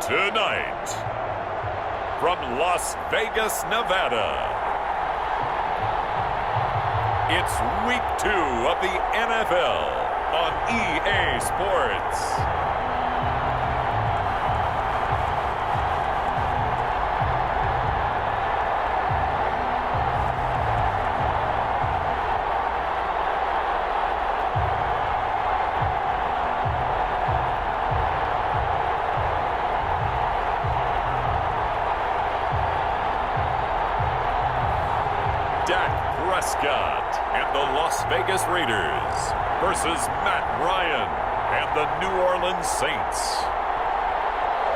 Tonight, from Las Vegas, Nevada, it's Week 2 of the NFL on EA Sports. Dak Prescott and the Las Vegas Raiders versus Matt Ryan and the New Orleans Saints.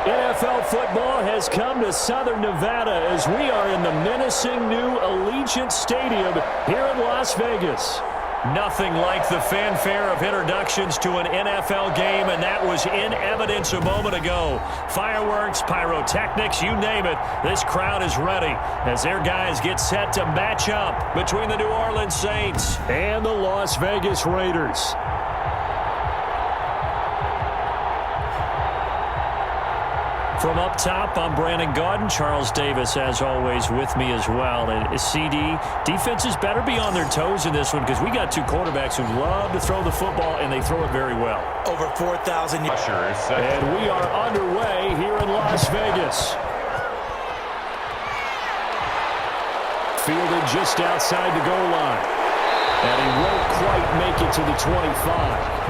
NFL football has come to Southern Nevada as we are in the menacing new Allegiant Stadium here in Las Vegas. Nothing like the fanfare of introductions to an NFL game, and that was in evidence a moment ago. Fireworks, pyrotechnics, you name it. This crowd is ready as their guys get set to match up between the New Orleans Saints and the Las Vegas Raiders. From up top, I'm Brandon Gaudin. Charles Davis, as always, with me as well. And CD, defenses better be on their toes in this one because we got two quarterbacks who love to throw the football, and they throw it very well. Over 4,000 yards. And we are underway here in Las Vegas. Fielded just outside the goal line. And he won't quite make it to the 25.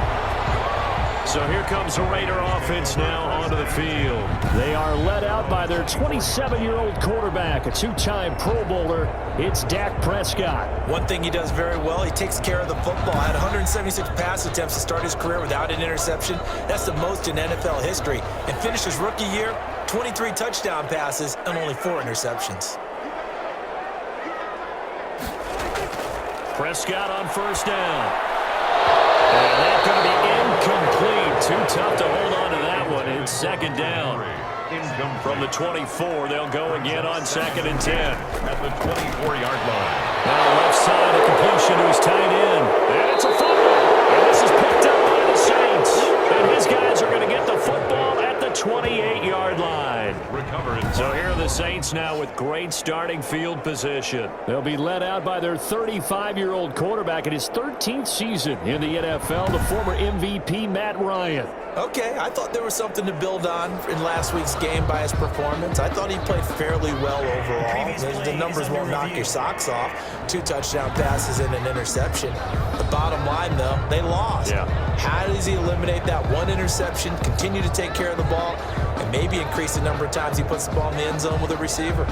So here comes the Raider offense now onto the field. They are led out by their 27-year-old quarterback, a two-time Pro Bowler. It's Dak Prescott. One thing he does very well, he takes care of the football. Had 176 pass attempts to start his career without an interception. That's the most in NFL history. And finished his rookie year, 23 touchdown passes and only 4 interceptions. Prescott on first down. And that's going to be incomplete. Too tough to hold on to that one. It's second down. From the 24, they'll go again on 2nd and 10. At the 24-yard line. Now left side, a completion to his tight end. And it's a fumble. And this is picked up by the Saints. And his guys are going to get the football at the 28-yard line. So here are the Saints now with great starting field position. They'll be led out by their 35-year-old quarterback in his 13th season in the NFL, the former MVP Matt Ryan. Okay, I thought there was something to build on in last week's game by his performance. I thought he played fairly well overall. The numbers won't knock your socks off. 2 touchdown passes and an interception. The bottom line, though, they lost. Yeah. How does he eliminate that one interception, continue to take care of the ball, and maybe increase the number of times he puts the ball in the end zone with a receiver?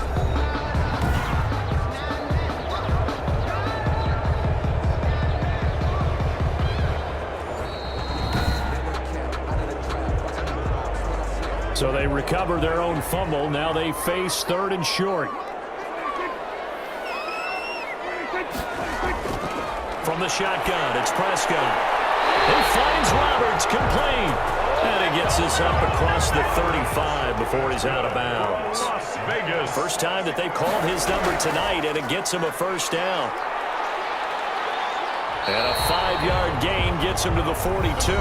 So they recover their own fumble. Now they face 3rd and short. From the shotgun, it's Prescott. He finds Roberts, complete. And he gets this up across the 35 before he's out of bounds. Las Vegas. First time that they've called his number tonight, and it gets him a first down. And a 5-yard gain gets him to the 42.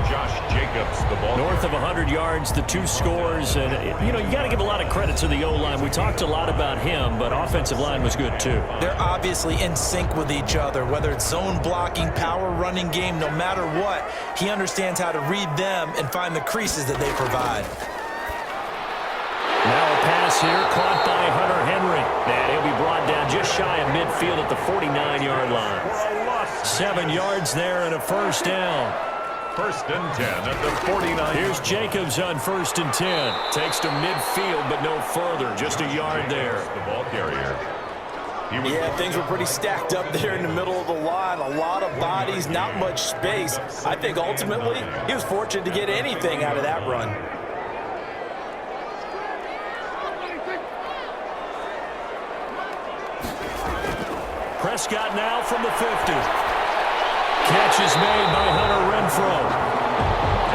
Josh Jacobs, the ball. North of 100 yards, the 2 scores. And, you know, you got to give a lot of credit to the O-line. We talked a lot about him, but offensive line was good, too. They're obviously in sync with each other, whether it's zone blocking, power running game, no matter what. He understands how to read them and find the creases that they provide. Now a pass here, caught by Hunter Henry. And he'll be brought down just shy of midfield at the 49-yard line. 7 yards there and a first down. 1st and 10 at the 49. Here's Jacobs on 1st and 10. Takes to midfield, but no further. Just a yard there. The ball carrier. Yeah, things were pretty stacked up there in the middle of the line. A lot of bodies, not much space. I think ultimately he was fortunate to get anything out of that run. Prescott now from the 50. Catch is made by Hunter Renfrow.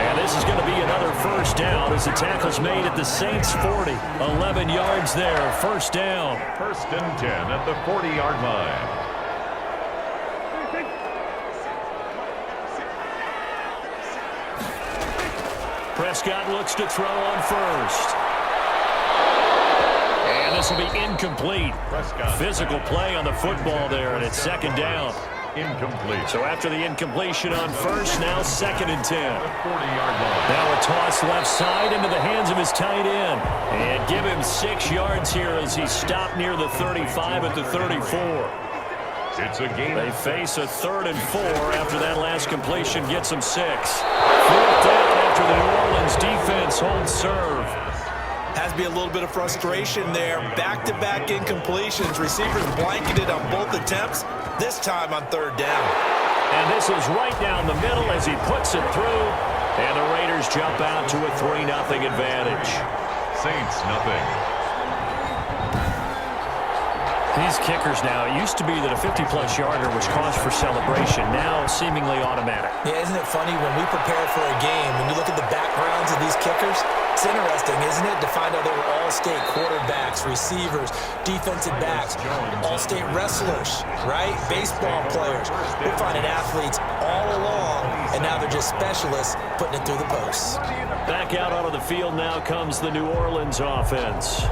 And this is going to be another first down as the tackle's made at the Saints 40. 11 yards there, first down. 1st and 10 at the 40-yard line. Prescott looks to throw on first. And this will be incomplete. Physical play on the football there, and it's second down. Incomplete. So after the incompletion on first, now 2nd and 10. Now a toss left side into the hands of his tight end. And give him 6 yards here as he stopped near the 35 at the 34. It's a game. They face a 3rd and 4 after that last completion gets them 6. 4th down after the New Orleans defense holds serve. Has to be a little bit of frustration there. Back-to-back incompletions. Receivers blanketed on both attempts, this time on 3rd down. And this is right down the middle as he puts it through. And the Raiders jump out to a 3-0 advantage. Saints, nothing. These kickers now, it used to be that a 50-plus yarder was cause for celebration, now seemingly automatic. Yeah, isn't it funny when we prepare for a game, when you look at the backgrounds of these kickers, it's interesting, isn't it, to find out they were all-state quarterbacks, receivers, defensive backs, all-state wrestlers, right? Baseball players. We're finding athletes all along, and now they're just specialists putting it through the posts. Back out onto the field now comes the New Orleans offense.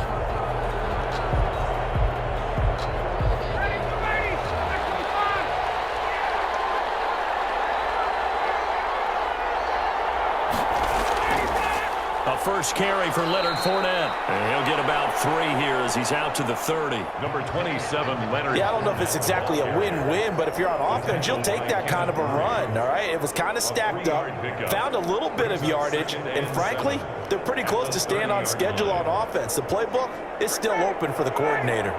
First carry for Leonard Fournette. And he'll get about 3 here as he's out to the 30. Number 27, Leonard. Yeah, I don't know if it's exactly a win-win, but if you're on offense, you'll take that kind of a run, all right? It was kind of stacked up, found a little bit of yardage, and frankly, they're pretty close to staying on schedule on offense. The playbook is still open for the coordinator.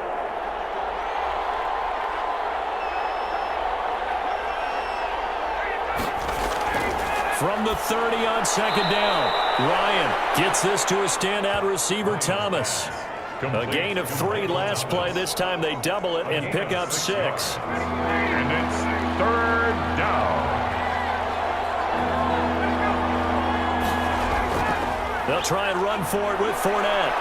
From the 30 on 2nd down, Ryan gets this to a standout receiver, Thomas. A gain of 3 last play. This time they double it and pick up 6. And it's 3rd down. They'll try and run for it with Fournette.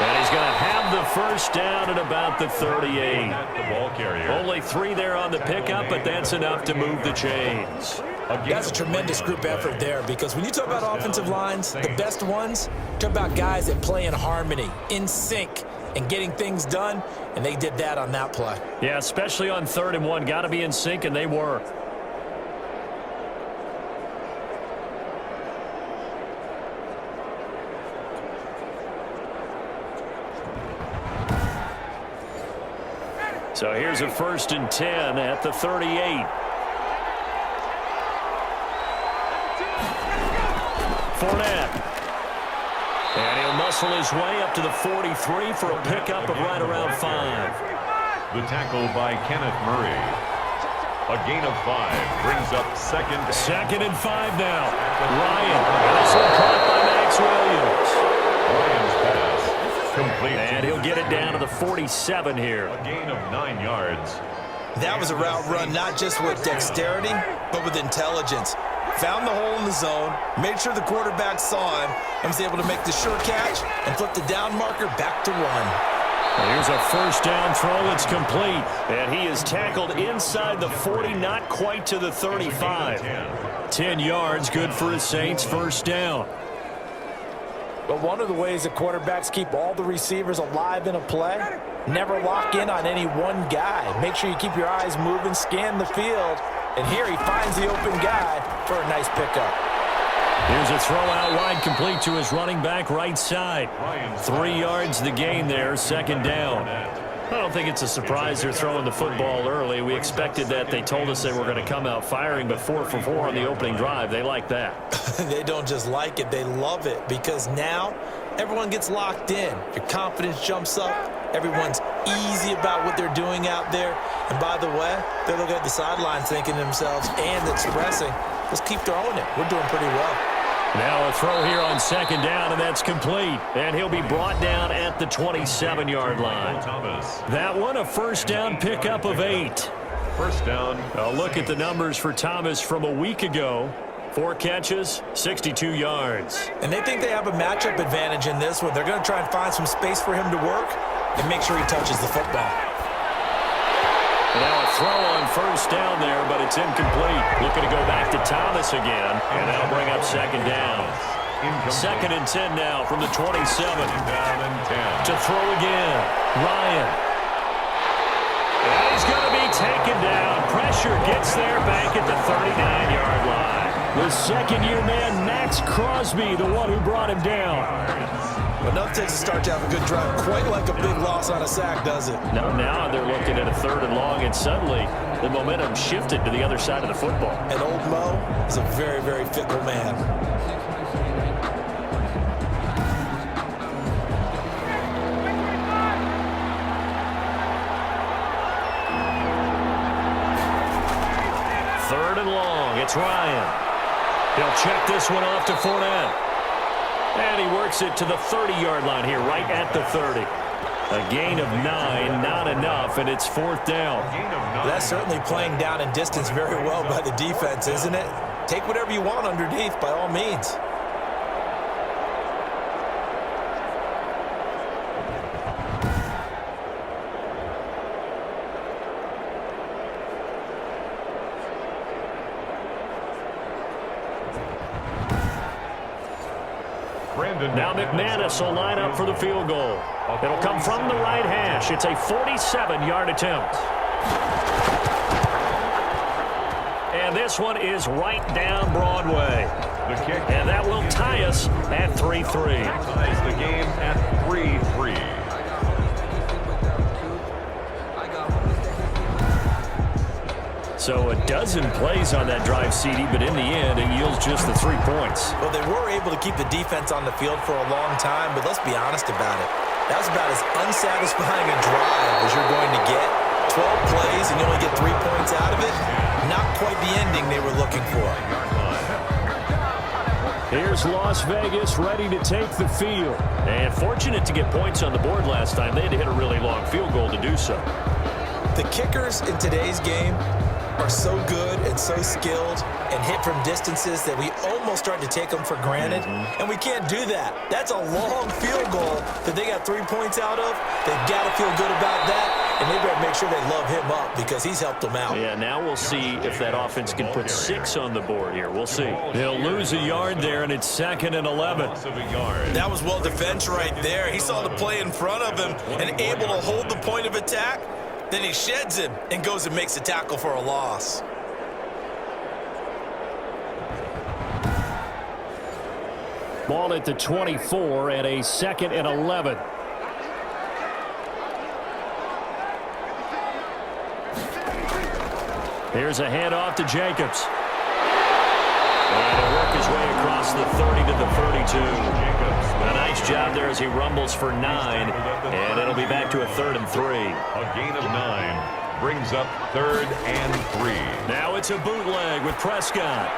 And he's going to have the first down at about the 38. The ball carrier. Only 3 there on the pickup, but that's enough to move the chains. That's a tremendous group effort there, because when you talk about offensive lines, the best ones, talk about guys that play in harmony, in sync, and getting things done, and they did that on that play. Yeah, especially on 3rd and 1. Got to be in sync, and they were. So here's a 1st and 10 at the 38. Fournette. And he'll muscle his way up to the 43 for a pickup of right around 5. The tackle by Kenneth Murray. A gain of 5 brings up 2nd. 2nd and 5 now. Ryan. And this one caught by Max Williams. Ryan's pass complete. And he'll get it down to the 47 here. A gain of 9 yards. That was a route run not just with dexterity, but with intelligence. Found the hole in the zone, made sure the quarterback saw him, and was able to make the sure catch and flip the down marker back to 1. Here's a first down throw that's complete. And he is tackled inside the 40, not quite to the 35. 10 yards, good for his Saints, first down. But one of the ways that quarterbacks keep all the receivers alive in a play, never lock in on any one guy. Make sure you keep your eyes moving, scan the field, and here he finds the open guy for a nice pickup. Here's a throw out wide, complete to his running back right side. 3 yards the gain there, 2nd down. I don't think it's a surprise they're throwing the football early. We expected that. They told us they were going to come out firing, but 4 for 4 on the opening drive. They like that. They don't just like it, they love it, because now everyone gets locked in. Your confidence jumps up. Everyone's easy about what they're doing out there. And by the way, they're looking at the sidelines thinking to themselves and expressing, let's keep throwing it. We're doing pretty well. Now a throw here on 2nd down, and that's complete. And he'll be brought down at the 27-yard line. That one, a first down pickup of 8. First down. A look at the numbers for Thomas from a week ago. 4 catches, 62 yards. And they think they have a matchup advantage in this one. They're going to try and find some space for him to work and make sure he touches the football. Now a throw on first down there, but it's incomplete. Looking to go back to Thomas again, and that'll bring up 2nd down. Second and 10 now from the 27. Down and 10. To throw again. Ryan. And he's going to be taken down. Pressure gets there back at the 39-yard line. The second-year man, Max Crosby, the one who brought him down. Enough takes a start to have a good drive. Quite like a big loss on a sack, does it? Now they're looking at a 3rd and long, and suddenly the momentum shifted to the other side of the football. And old Mo is a very, very fickle man. Third and long. It's Ryan. He'll check this one off to Fournette. And he works it to the 30-yard line here, right at the 30. A gain of 9, not enough, and it's 4th down. That's certainly playing down in distance very well by the defense, isn't it? Take whatever you want underneath, by all means. Now McManus will line up for the field goal. It'll come from the right hash. It's a 47-yard attempt. And this one is right down Broadway. And that will tie us at 3-3. Ties the game at 3-3. So a dozen plays on that drive, CD, but in the end, it yields just the 3 points. Well, they were able to keep the defense on the field for a long time, but let's be honest about it. That was about as unsatisfying a drive as you're going to get. 12 plays and you only get 3 points out of it. Not quite the ending they were looking for. Here's Las Vegas ready to take the field. And fortunate to get points on the board last time. They had to hit a really long field goal to do so. The kickers in today's game are so good and so skilled and hit from distances that we almost start to take them for granted. And we can't do that. That's a long field goal that they got 3 points out of. They've got to feel good about that, and they better make sure they love him up because he's helped them out. Yeah, now we'll see if that offense can put 6 on the board here. We'll see. They'll lose a yard there, and it's 2nd and 11. That was well defense right there. He saw the play in front of him and able to hold the point of attack. Then he sheds him and goes and makes a tackle for a loss. Ball at the 24 and a 2nd and 11. Here's a handoff to Jacobs. And he'll work his way across the 30 to the 32. A nice job there as he rumbles for 9. And it'll be back to a 3rd and 3. A gain of 9 brings up 3rd and 3. Now it's a bootleg with Prescott.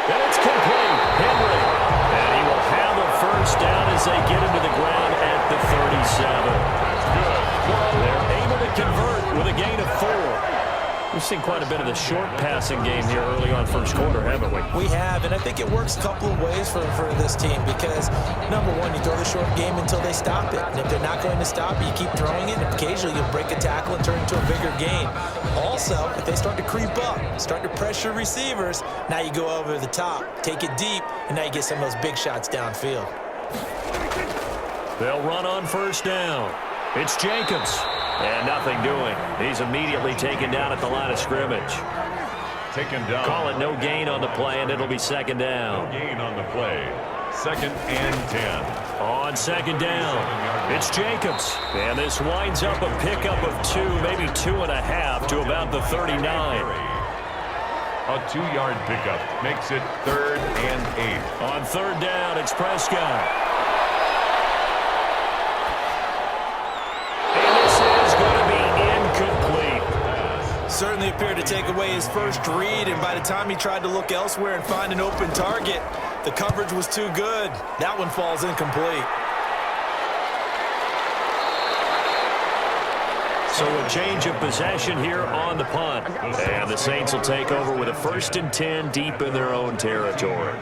And it's complete. Henry. And he will have a first down as they get him to the ground at the 37. They're able to convert with a gain of 4. We've seen quite a bit of the short passing game here early on first quarter, haven't we? We have, and I think it works a couple of ways for this team because, number one, you throw the short game until they stop it. And if they're not going to stop it, you keep throwing it, and occasionally you'll break a tackle and turn it into a bigger gain. Also, if they start to creep up, start to pressure receivers, now you go over the top, take it deep, and now you get some of those big shots downfield. They'll run on first down. It's Jacobs. And nothing doing. He's immediately taken down at the line of scrimmage. Taken down. Call it no gain on the play, and it'll be 2nd down. No gain on the play. 2nd and 10. On 2nd down, it's Jacobs. And this winds up a pickup of 2, maybe 2.5 to about the 39. A 2-yard pickup makes it 3rd and 8. On 3rd down, it's Prescott. Certainly appeared to take away his first read, and by the time he tried to look elsewhere and find an open target, the coverage was too good. That one falls incomplete. So a change of possession here on the punt. And the Saints will take over with a 1st and 10 deep in their own territory.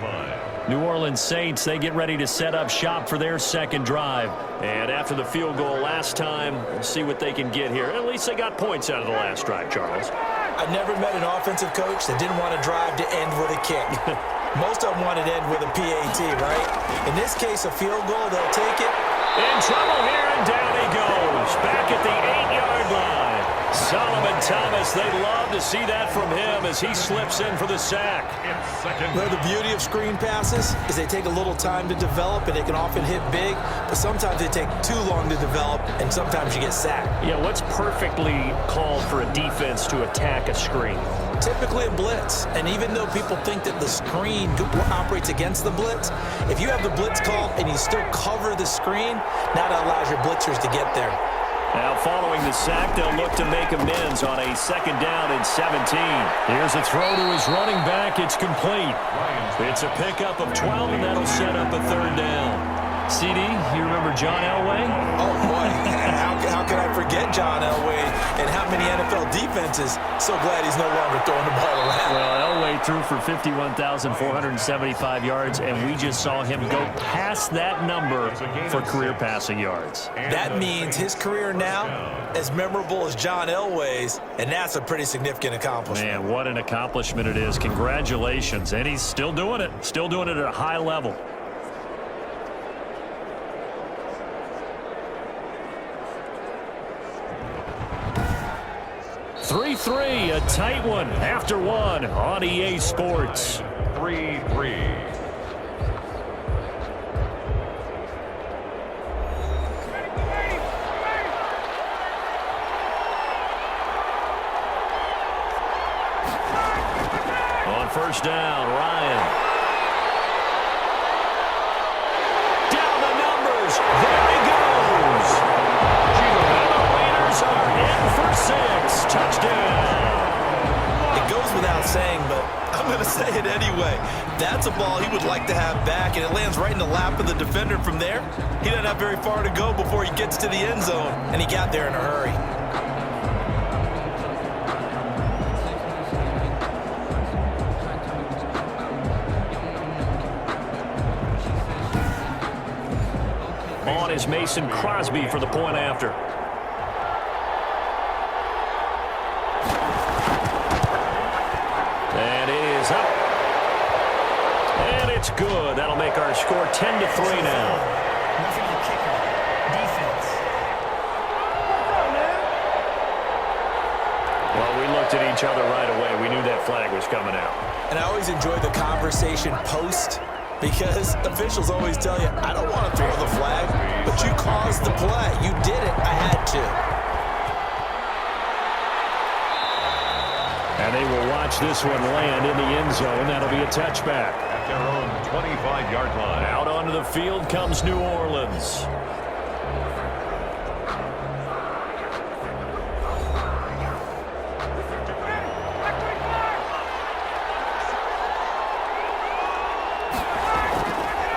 New Orleans Saints, they get ready to set up shop for their 2nd drive. And after the field goal last time, we'll see what they can get here. At least they got points out of the last drive, Charles. I never met an offensive coach that didn't want to drive to end with a kick. Most of them want it to end with a PAT, right? In this case, a field goal, they'll take it. In trouble here, and down he goes. Back at the 8-yard line. Solomon Thomas, they'd love to see that from him as he slips in for the sack. Well, the beauty of screen passes is they take a little time to develop, and they can often hit big, but sometimes they take too long to develop, and sometimes you get sacked. Yeah, what's perfectly called for a defense to attack a screen? Typically a blitz, and even though people think that the screen operates against the blitz, if you have the blitz called and you still cover the screen, now that allows your blitzers to get there. Now following the sack, they'll look to make amends on a 2nd down and 17. Here's a throw to his running back. It's complete. It's a pickup of 12, and that'll set up a 3rd down. CD, you remember John Elway? Oh, boy. How can I forget John Elway and how many NFL defenses? So glad he's no longer throwing the ball around. Well, Elway threw for 51,475 yards, and we just saw him go past that number for career passing yards. That means his career now as memorable as John Elway's, and that's a pretty significant accomplishment. Man, what an accomplishment it is. Congratulations. And he's still doing it. Still doing it at a high level. 3-3, a tight one after one on EA Sports. 3-3. On 1st down, Ryan. Down the numbers. There he goes. And the Raiders are in for 6. Touchdown. It goes without saying, but I'm going to say it anyway. That's a ball he would like to have back, and it lands right in the lap of the defender from there. He doesn't have very far to go before he gets to the end zone, and he got there in a hurry. On is Mason Crosby for the point after. And it is up. And it's good. That'll make our score 10-3 now. Nothing to kicker. Defense. Well, we looked at each other right away. We knew that flag was coming out. And I always enjoy the conversation post, because officials always tell you, I don't want to throw the flag, but you caused the play. You did it. I had to. And they will watch this one land in the end zone. That'll be a touchback. At their own 25-yard line. Out onto the field comes New Orleans.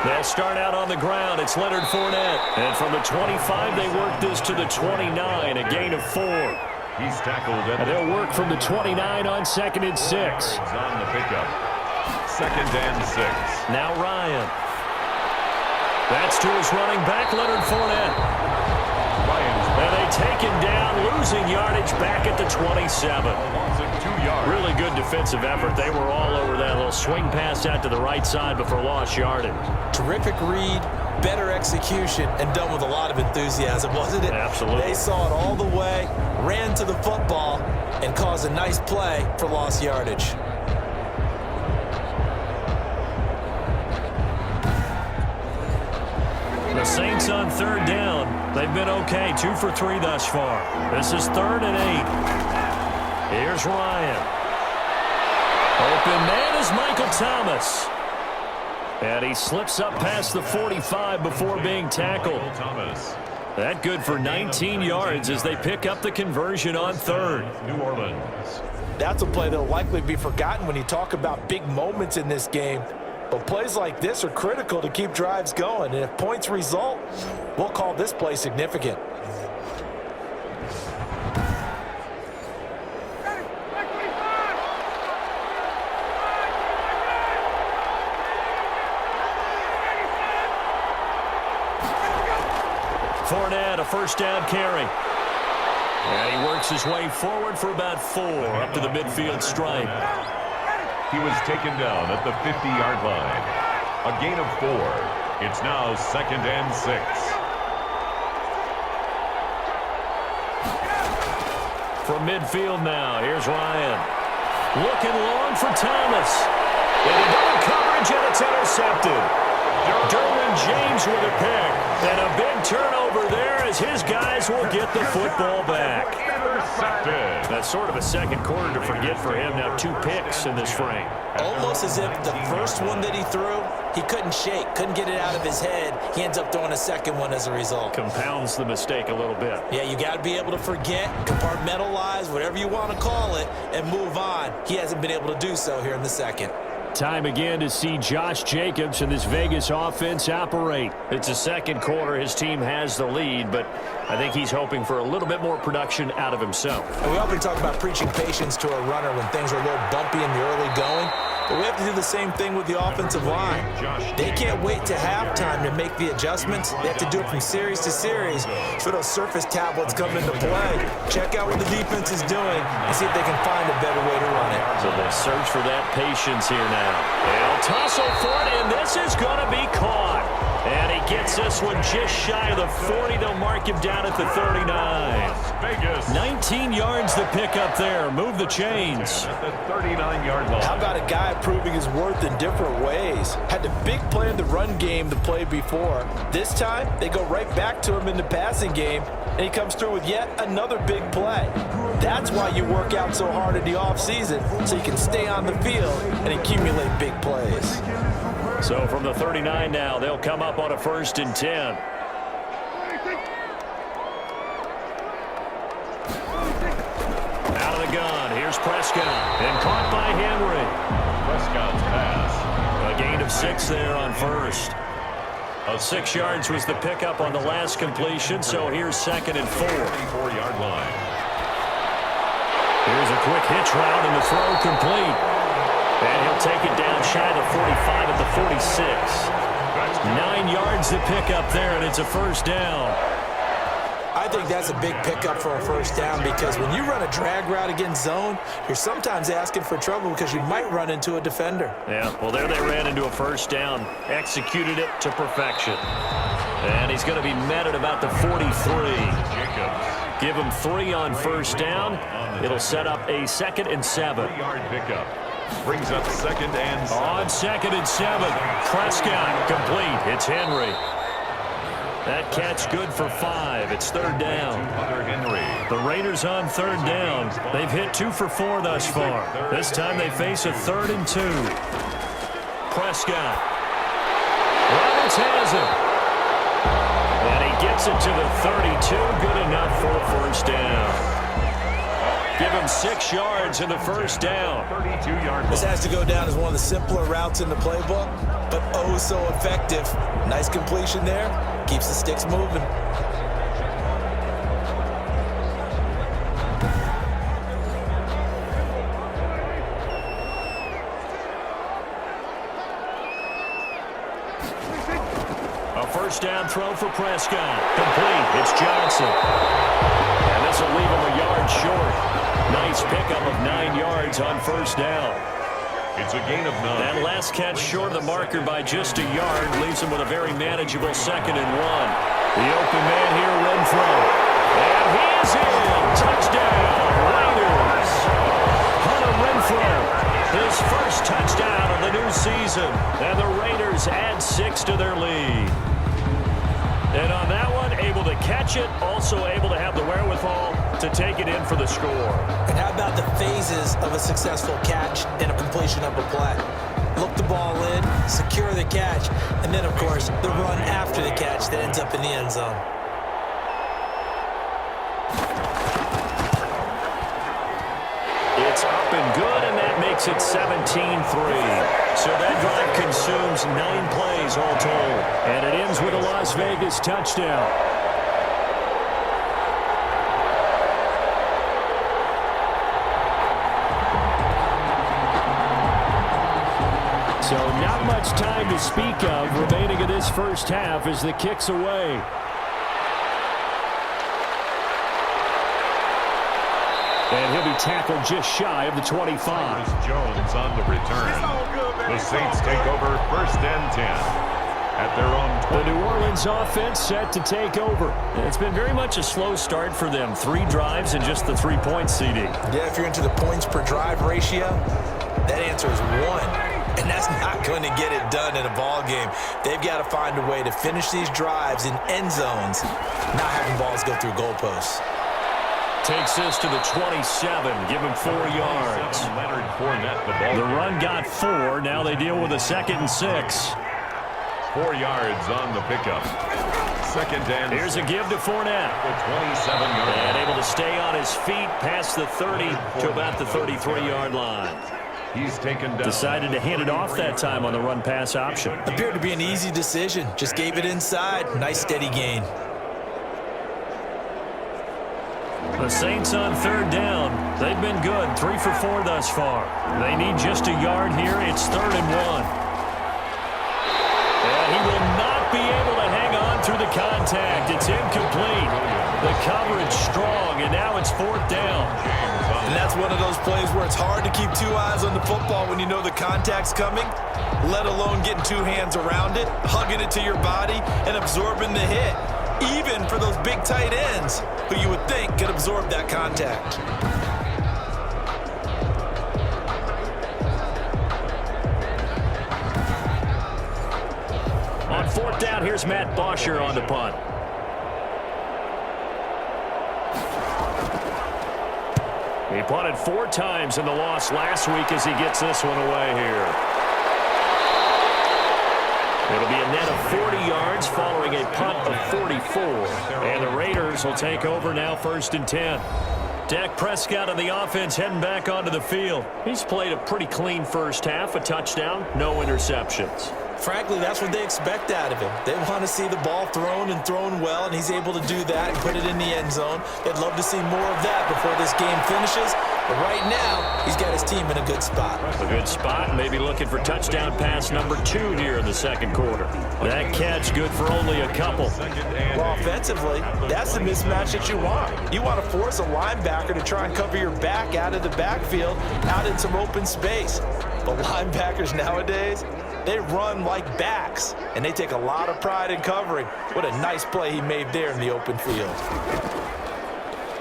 They'll start out on the ground. It's Leonard Fournette. And from the 25, they work this to the 29, a gain of 4. He's tackled at And they'll work from the 29 on 2nd and 6. on the pickup. 2nd and 6. Now Ryan. That's to his running back, Leonard Fournette. And they take him down, losing yardage back at the 27. Loss of 2 yards. Really good defensive effort. They were all over that little swing pass out to the right side before lost yardage. Terrific read, better execution, and done with a lot of enthusiasm, wasn't it? Absolutely. They saw it all the way, ran to the football, and caused a nice play for lost yardage. The Saints on 3rd down. They've been okay, 2 for 3 thus far. This is 3rd and 8. Here's Ryan. Open man is Michael Thomas. And he slips up past the 45 before being tackled. Thomas. That good for 19 yards as they pick up the conversion on 3rd. New Orleans. That's a play that'll likely be forgotten when you talk about big moments in this game. But plays like this are critical to keep drives going. And if points result, we'll call this play significant. Fournette, a 1st down carry. And he works his way forward for about 4 up to the midfield stripe. He was taken down at the 50-yard line. A gain of 4. It's now 2nd and 6. From midfield now, here's Ryan. Looking long for Thomas. Into double coverage, and it's intercepted. Derwin James with a pick. And a big turnover there as his guys will get the football back. Intercepted. That's sort of a second quarter to forget for him. Now 2 picks in this frame. Almost as if the first one that he threw, he couldn't shake, couldn't get it out of his head. He ends up throwing a second one as a result. Compounds the mistake a little bit. Yeah, you got to be able to forget, compartmentalize, whatever you want to call it, and move on. He hasn't been able to do so here in the second. Time again to see Josh Jacobs and this Vegas offense operate. It's a second quarter. His team has the lead, but I think he's hoping for a little bit more production out of himself. And we often talk about preaching patience to a runner when things are a little bumpy in the early going. But we have to do the same thing with the offensive line. They can't wait to halftime to make the adjustments. They have to do it from series to series so those surface tablets come into play. Check out what the defense is doing and see if they can find a better way to run it. So they search for that patience here now. They'll tussle for it, and this is going to be caught. And he gets this one just shy of the 40. They'll mark him down at the 39. Vegas. 19 yards to pick up there. Move the chains. At the 39-yard line. How about a guy proving his worth in different ways? Had the big play in the run game to play before. This time, they go right back to him in the passing game, and he comes through with yet another big play. That's why you work out so hard in the offseason, so you can stay on the field and accumulate big plays. So from the 39 now, they'll come up on a 1st and 10. Out of the gun, here's Prescott, and caught by Henry. Prescott's pass. A gain of 6 there on 1st. 6 yards was the pickup on the last completion, so here's 2nd and 4. 34-yard line. Here's a quick hitch route, and the throw complete. And he'll take it down shy of the 45 at the 46. 9 yards to pick up there, and it's a 1st down. I think that's a big pickup for a 1st down because when you run a drag route against zone, you're sometimes asking for trouble because you might run into a defender. Yeah, well, there they ran into a 1st down. Executed it to perfection. And he's going to be met at about the 43. Give him 3 on 1st down. It'll set up a 2nd and 7. 3-yard pickup. Brings up 2nd and 7. On 2nd and 7. Prescott complete. It's Henry. That catch good for 5. It's 3rd down. Henry. The Raiders on 3rd down. They've hit 2 for 4 thus far. This time they face a 3rd and 2. Prescott. Roberts has it. And he gets it to the 32. Good enough for a 1st down. Give him 6 yards in the 1st down. 32-yard line. This has to go down as one of the simpler routes in the playbook, but oh so effective. Nice completion there. Keeps the sticks moving. A 1st down throw for Prescott. Complete. It's Johnson. And this will leave him a yard short. Nice pickup of 9 yards on 1st down. It's a gain of 9. That last catch short of the marker by just a yard leaves him with a very manageable 2nd and 1. The open man here, Renfro. And he is in. Touchdown, Raiders. Hunter Renfro, his 1st touchdown of the new season. And the Raiders add 6 to their lead. And on that one, able to catch it, also able to have the wherewithal to take it in for the score. And how about the phases of a successful catch and a completion of a play? Look the ball in, secure the catch, and then, of course, the run after the catch that ends up in the end zone. It's up and good, and that makes it 17-3. So that drive consumes 9 plays all told. And it ends with a Las Vegas touchdown. So not much time to speak of remaining in this 1st half as the kick's away. And he'll be tackled just shy of the 25. Jones on the return. The Saints take over 1st and 10 at their own 20. The New Orleans offense set to take over. It's been very much a slow start for them. 3 drives and just the 3 points, CD. Yeah, if you're into the points per drive ratio, that answer is 1. And that's not going to get it done in a ball game. They've got to find a way to finish these drives in end zones, not having balls go through goalposts. Takes this to the 27. Give him 4 yards. The run got 4. Now they deal with a 2nd and 6. 4 yards on the pickup. 2nd and Here's a give to Fournette. The 27-yard And able to stay on his feet past the 30 to about the 33-yard line. He's taken down. Decided to hand it off that time on the run-pass option. Appeared to be an easy decision. Just gave it inside. Nice steady gain. The Saints on 3rd down. They've been good. 3 for 4 thus far. They need just a yard here. It's 3rd and 1. And he will not be able to hang on through the contact. It's incomplete. The coverage strong, and now it's 4th down. And that's one of those plays where it's hard to keep 2 eyes on the football when you know the contact's coming, let alone getting 2 hands around it, hugging it to your body, and absorbing the hit. Even for those big tight ends who you would think could absorb that contact. On 4th down, here's Matt Bosher on the punt. He punted 4 times in the loss last week as he gets this one away here. It'll be a net of 40 yards following a punt of 44. And the Raiders will take over now 1st and 10. Dak Prescott on the offense heading back onto the field. He's played a pretty clean first half, a touchdown, no interceptions. Frankly, that's what they expect out of him. They want to see the ball thrown and thrown well, and he's able to do that and put it in the end zone. They'd love to see more of that before this game finishes. But right now, he's got his team in a good spot. A good spot, maybe looking for touchdown pass number 2 here in the 2nd quarter. That catch good for only a couple. Well, offensively, that's the mismatch that you want. You want to force a linebacker to try and cover your back out of the backfield, out in some open space. But linebackers nowadays, they run like backs, and they take a lot of pride in covering. What a nice play he made there in the open field.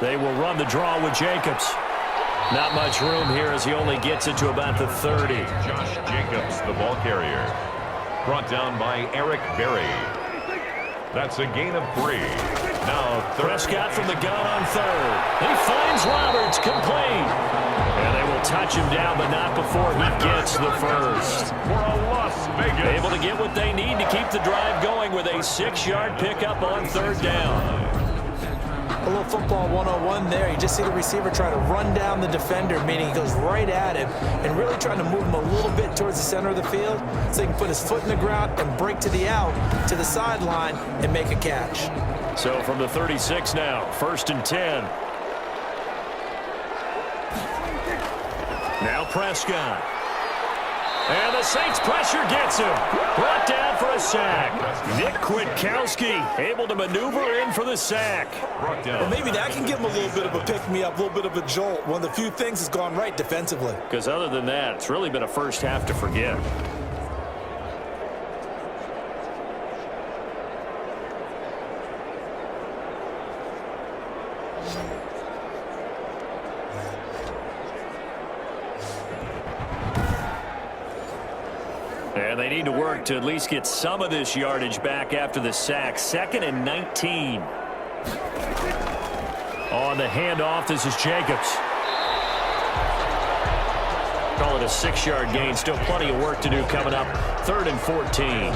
They will run the draw with Jacobs. Not much room here as he only gets it to about the 30. Josh Jacobs, the ball carrier. Brought down by Eric Berry. That's a gain of 3. Now Prescott from the gun on 3rd. He finds Roberts, complete. And they will touch him down, but not before he gets the first. For a Las Vegas. Able to get what they need to keep the drive going with a 6-yard pickup on 3rd down. A little football 101 there. You just see the receiver try to run down the defender, meaning he goes right at him and really trying to move him a little bit towards the center of the field so he can put his foot in the ground and break to the out, to the sideline, and make a catch. So from the 36 now, 1st and 10. Now Prescott. And the Saints pressure gets him. Brought down for a sack. Nick Kwiatkowski able to maneuver in for the sack. Well, maybe that can give him a little bit of a pick-me-up, a little bit of a jolt. One of the few things that's gone right defensively. Because other than that, it's really been a first half to forget. And they need to work to at least get some of this yardage back after the sack. 2nd and 19. On the handoff, this is Jacobs. Call it a 6-yard gain. Still plenty of work to do coming up. 3rd and 14.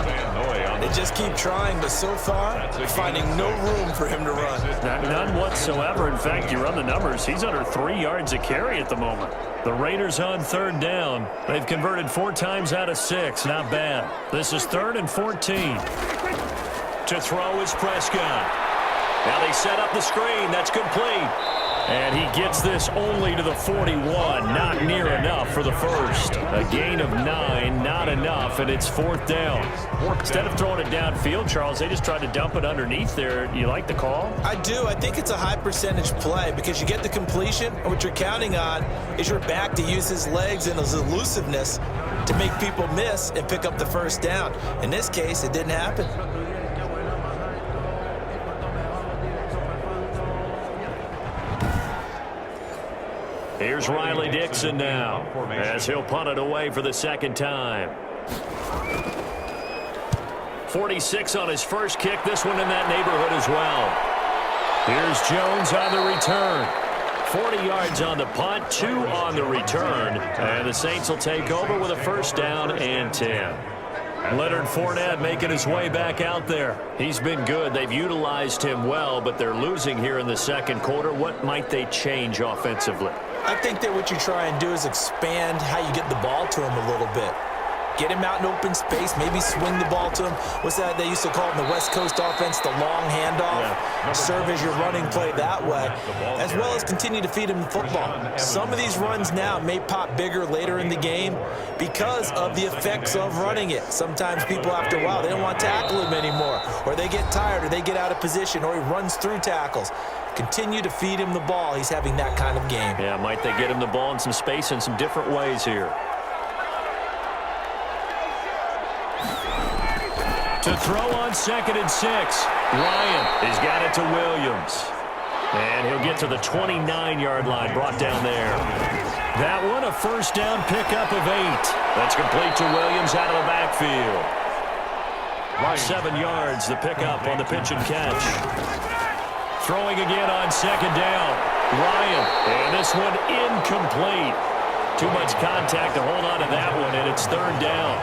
They just keep trying, but so far, finding no room for him to run. None whatsoever. In fact, you run the numbers. He's under 3 yards a carry at the moment. The Raiders on 3rd down. They've converted 4 times out of 6. Not bad. This is 3rd and 14. To throw is Prescott. Now they set up the screen. That's complete. And he gets this only to the 41. Not near enough for the first. A gain of 9, not enough, and it's fourth down. Instead of throwing it downfield, Charles, they just tried to dump it underneath there. You like the call? I do. I think it's a high percentage play because you get the completion, and what you're counting on is your back to use his legs and his elusiveness to make people miss and pick up the first down. In this case, it didn't happen. Here's Riley Dixon now as he'll punt it away for the second time. 46 on his first kick. This one in that neighborhood as well. Here's Jones on the return. 40 yards on the punt, 2 on the return. And the Saints will take over with a first down and 10. Leonard Fournette making his way back out there. He's been good. They've utilized him well, but they're losing here in the second quarter. What might they change offensively? I think that what you try and do is expand how you get the ball to him a little bit. Get him out in open space, maybe swing the ball to him. What's that they used to call it in the West Coast offense, the long handoff? Yeah. Serve as your running play that way, as well as continue to feed him the football. Some of these runs now may pop bigger later in the game because of the effects of running it. Sometimes people, after a while, they don't want to tackle him anymore, or they get tired, or they get out of position, or he runs through tackles. Continue to feed him the ball. He's having that kind of game. Yeah, might they get him the ball in some space in some different ways here. To throw on 2nd and 6. Ryan has got it to Williams. And he'll get to the 29-yard line, brought down there. That one, a first down pickup of 8. That's complete to Williams out of the backfield. 7 yards, the pickup on the pitch and catch. Throwing again on 2nd down. Ryan, and this one incomplete. Too much contact to hold on to that one, and it's 3rd down.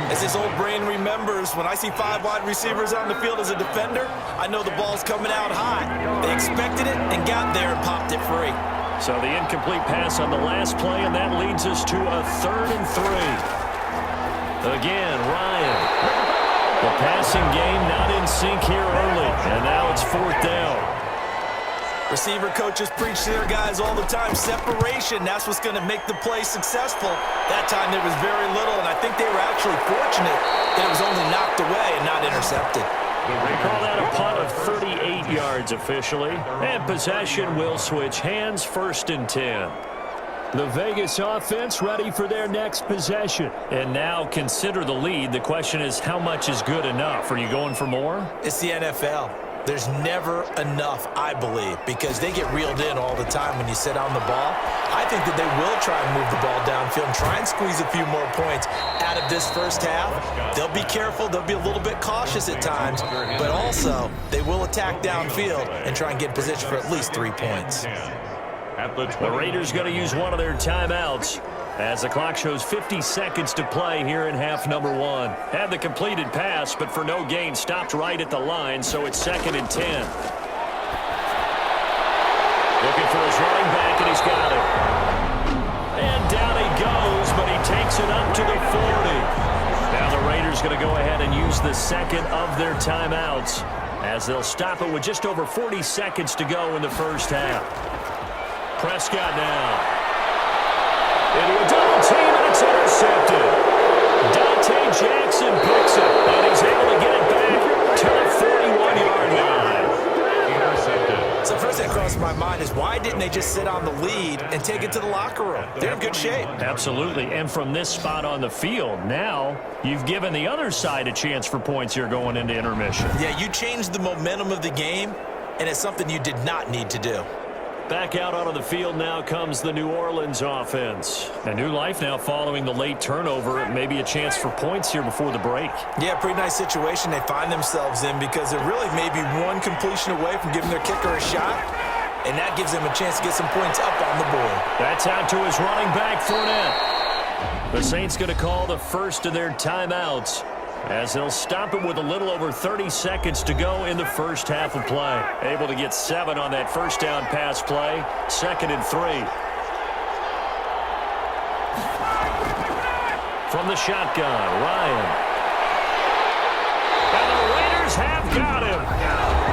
As his old brain remembers, when I see 5 wide receivers on the field as a defender, I know the ball's coming out high. They expected it and got there and popped it free. So the incomplete pass on the last play, and that leads us to a 3rd and 3. Again, Ryan. The passing game not in sync here early, and now it's 4th down. Receiver coaches preach to their guys all the time. Separation, that's what's going to make the play successful. That time there was very little, and I think they were actually fortunate that it was only knocked away and not intercepted. They call that a punt of 38 yards officially. And possession will switch hands, 1st and 10. The Vegas offense ready for their next possession. And now consider the lead. The question is, how much is good enough? Are you going for more? It's the NFL. There's never enough, I believe, because they get reeled in all the time when you sit on the ball. I think that they will try and move the ball downfield and try and squeeze a few more points out of this first half. They'll be careful. They'll be a little bit cautious at times, but also they will attack downfield and try and get in position for at least 3 points. The Raiders going to use one of their timeouts as the clock shows 50 seconds to play here in half number 1. Had the completed pass, but for no gain, stopped right at the line, so it's 2nd and 10. Looking for his running back, and he's got it. And down he goes, but he takes it up to the 40. Now the Raiders going to go ahead and use the second of their timeouts as they'll stop it with just over 40 seconds to go in the first half. Prescott now. Into a double team, and it's intercepted. Dante Jackson picks it, and he's able to get it back to the 41-yard line. Intercepted. So first thing that crossed my mind is, why didn't they just sit on the lead and take it to the locker room? They're in good shape. Absolutely, and from this spot on the field, now you've given the other side a chance for points here going into intermission. Yeah, you changed the momentum of the game, and it's something you did not need to do. Back out onto the field now comes the New Orleans offense. A new life now following the late turnover. Maybe a chance for points here before the break. Yeah, pretty nice situation they find themselves in because they're really maybe one completion away from giving their kicker a shot, and that gives them a chance to get some points up on the board. That's out to his running back, Fournette. The Saints going to call the first of their timeouts as they'll stop it with a little over 30 seconds to go in the first half of play. Able to get 7 on that first down pass play. 2nd and 3. From the shotgun, Ryan. And the Raiders have got him.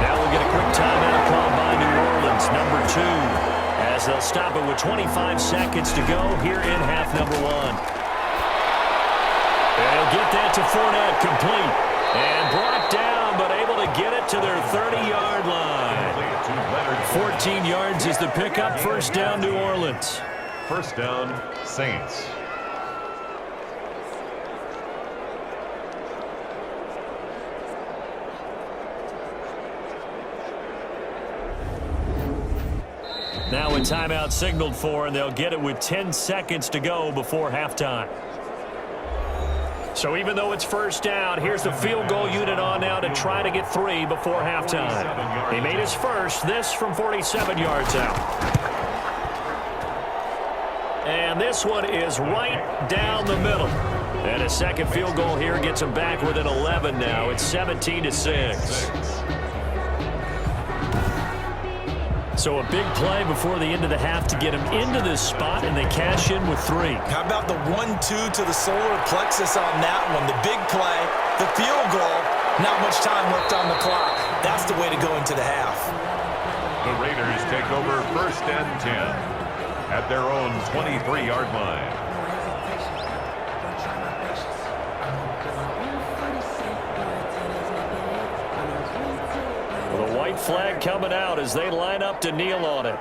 Now we'll get a quick timeout called by New Orleans, number 2. as they'll stop it with 25 seconds to go here in half number one. They'll get that to Fournette, complete. And brought down, but able to get it to their 30-yard line. 14 yards is the pickup. First down, New Orleans. First down, Saints. Now a timeout signaled for, and they'll get it with 10 seconds to go before halftime. So even though it's first down, here's the field goal unit on now to try to get 3 before halftime. He made his first, this from 47 yards out. And this one is right down the middle. And a second field goal here gets him back within 11 now. It's 17-6. So a big play before the end of the half to get him into this spot, and they cash in with 3. How about the 1-2 to the solar plexus on that one? The big play, the field goal, not much time left on the clock. That's the way to go into the half. The Raiders take over first and 10 at their own 23-yard line. The white flag coming out as they line up to kneel on it.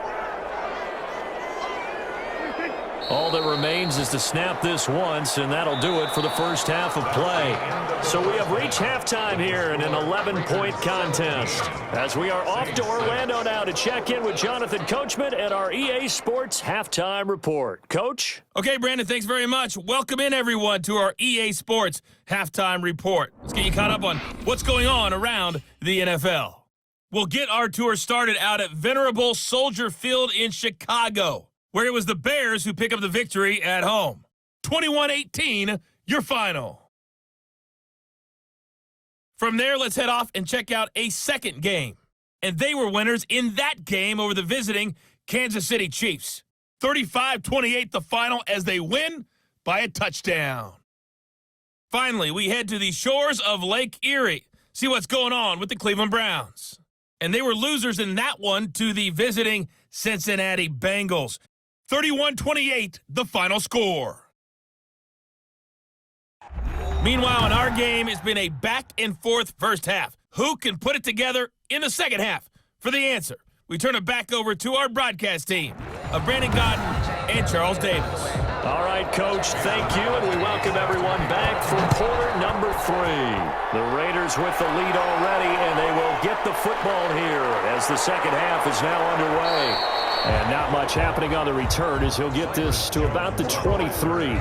All that remains is to snap this once, and that'll do it for the first half of play. So we have reached halftime here in an 11-point contest, as we are off to Orlando now to check in with Jonathan Coachman at our EA Sports Halftime Report. Coach? Okay, Brandon, thanks very much. Welcome in, everyone, to our EA Sports Halftime Report. Let's get you caught up on what's going on around the NFL. We'll get our tour started out at Venerable Soldier Field in Chicago, where it was the Bears who pick up the victory at home. 21-18, your final. From there, let's head off and check out a second game. And they were winners in that game over the visiting Kansas City Chiefs. 35-28 the final as they win by a touchdown. Finally, we head to the shores of Lake Erie, see what's going on with the Cleveland Browns. And they were losers in that one to the visiting Cincinnati Bengals. 31-28, the final score. Meanwhile, in our game, it's been a back-and-forth first half. Who can put it together in the second half? For the answer, we turn it back over to our broadcast team of Brandon Godden and Charles Davis. All right, Coach, thank you, and we welcome everyone back for quarter number 3. The Raiders with the lead already, and they will get the football here as the second half is now underway. And not much happening on the return as he'll get this to about the 23.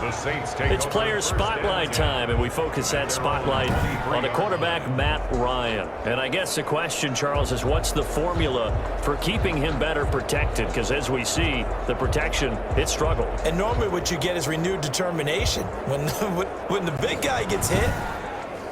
The Saints take It's player spotlight time, and we focus that spotlight on the quarterback, Matt Ryan. And I guess the question, Charles, is what's the formula for keeping him better protected? Because as we see, the protection, it struggled. And normally what you get is renewed determination. When the big guy gets hit,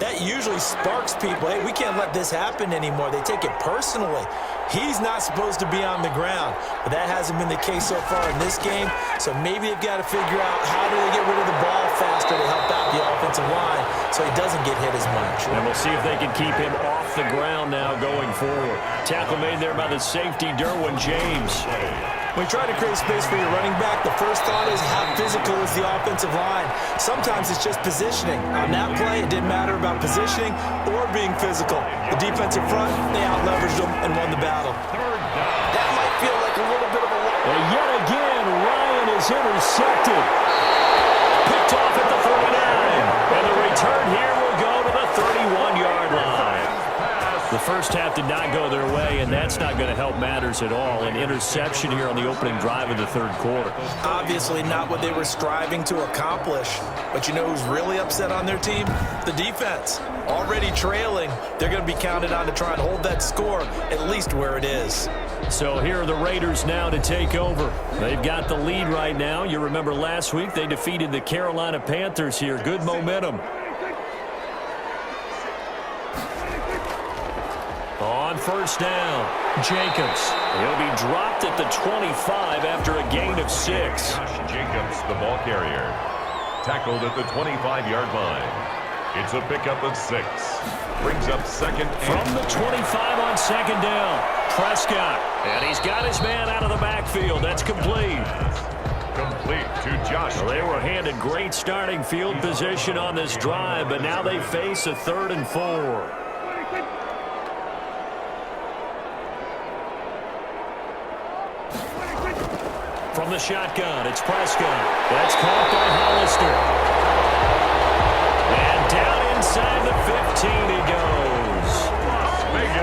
that usually sparks people. Hey, we can't let this happen anymore. They take it personally. He's not supposed to be on the ground, but that hasn't been the case so far in this game. So maybe they've got to figure out how do they get rid of the ball faster to help out the offensive line so he doesn't get hit as much. And we'll see if they can keep him off the ground now going forward. Tackle made there by the safety, Derwin James. When you try to create space for your running back, the first thought is how physical is the offensive line. Sometimes it's just positioning. On that play, it didn't matter about positioning or being physical. The defensive front, they out-leveraged them and won the battle. That might feel like a little bit of a... And yet again, Ryan is intercepted. Picked off at the 49. And the return here will go to the 31-yard line. The first half did not go their way, and that's not going to help matters at all. An interception here on the opening drive of the third quarter. Obviously not what they were striving to accomplish. But you know who's really upset on their team? The defense. Already trailing, they're going to be counted on to try and hold that score at least where it is. So here are the Raiders now to take over. They've got the lead right now. You remember last week they defeated the Carolina Panthers here. Good momentum. On first down, Jacobs. He'll be dropped at the 25 after a gain of 6. Jacobs, the ball carrier, tackled at the 25-yard line. It's a pickup of 6. Brings up second from the 25 on second down. Prescott. And he's got his man out of the backfield. That's complete. Complete to Josh. Well, they were handed great starting field position on this drive, but now they face a 3rd and 4. From the shotgun, it's Prescott. That's caught by Hollister. And down inside the 15 he goes.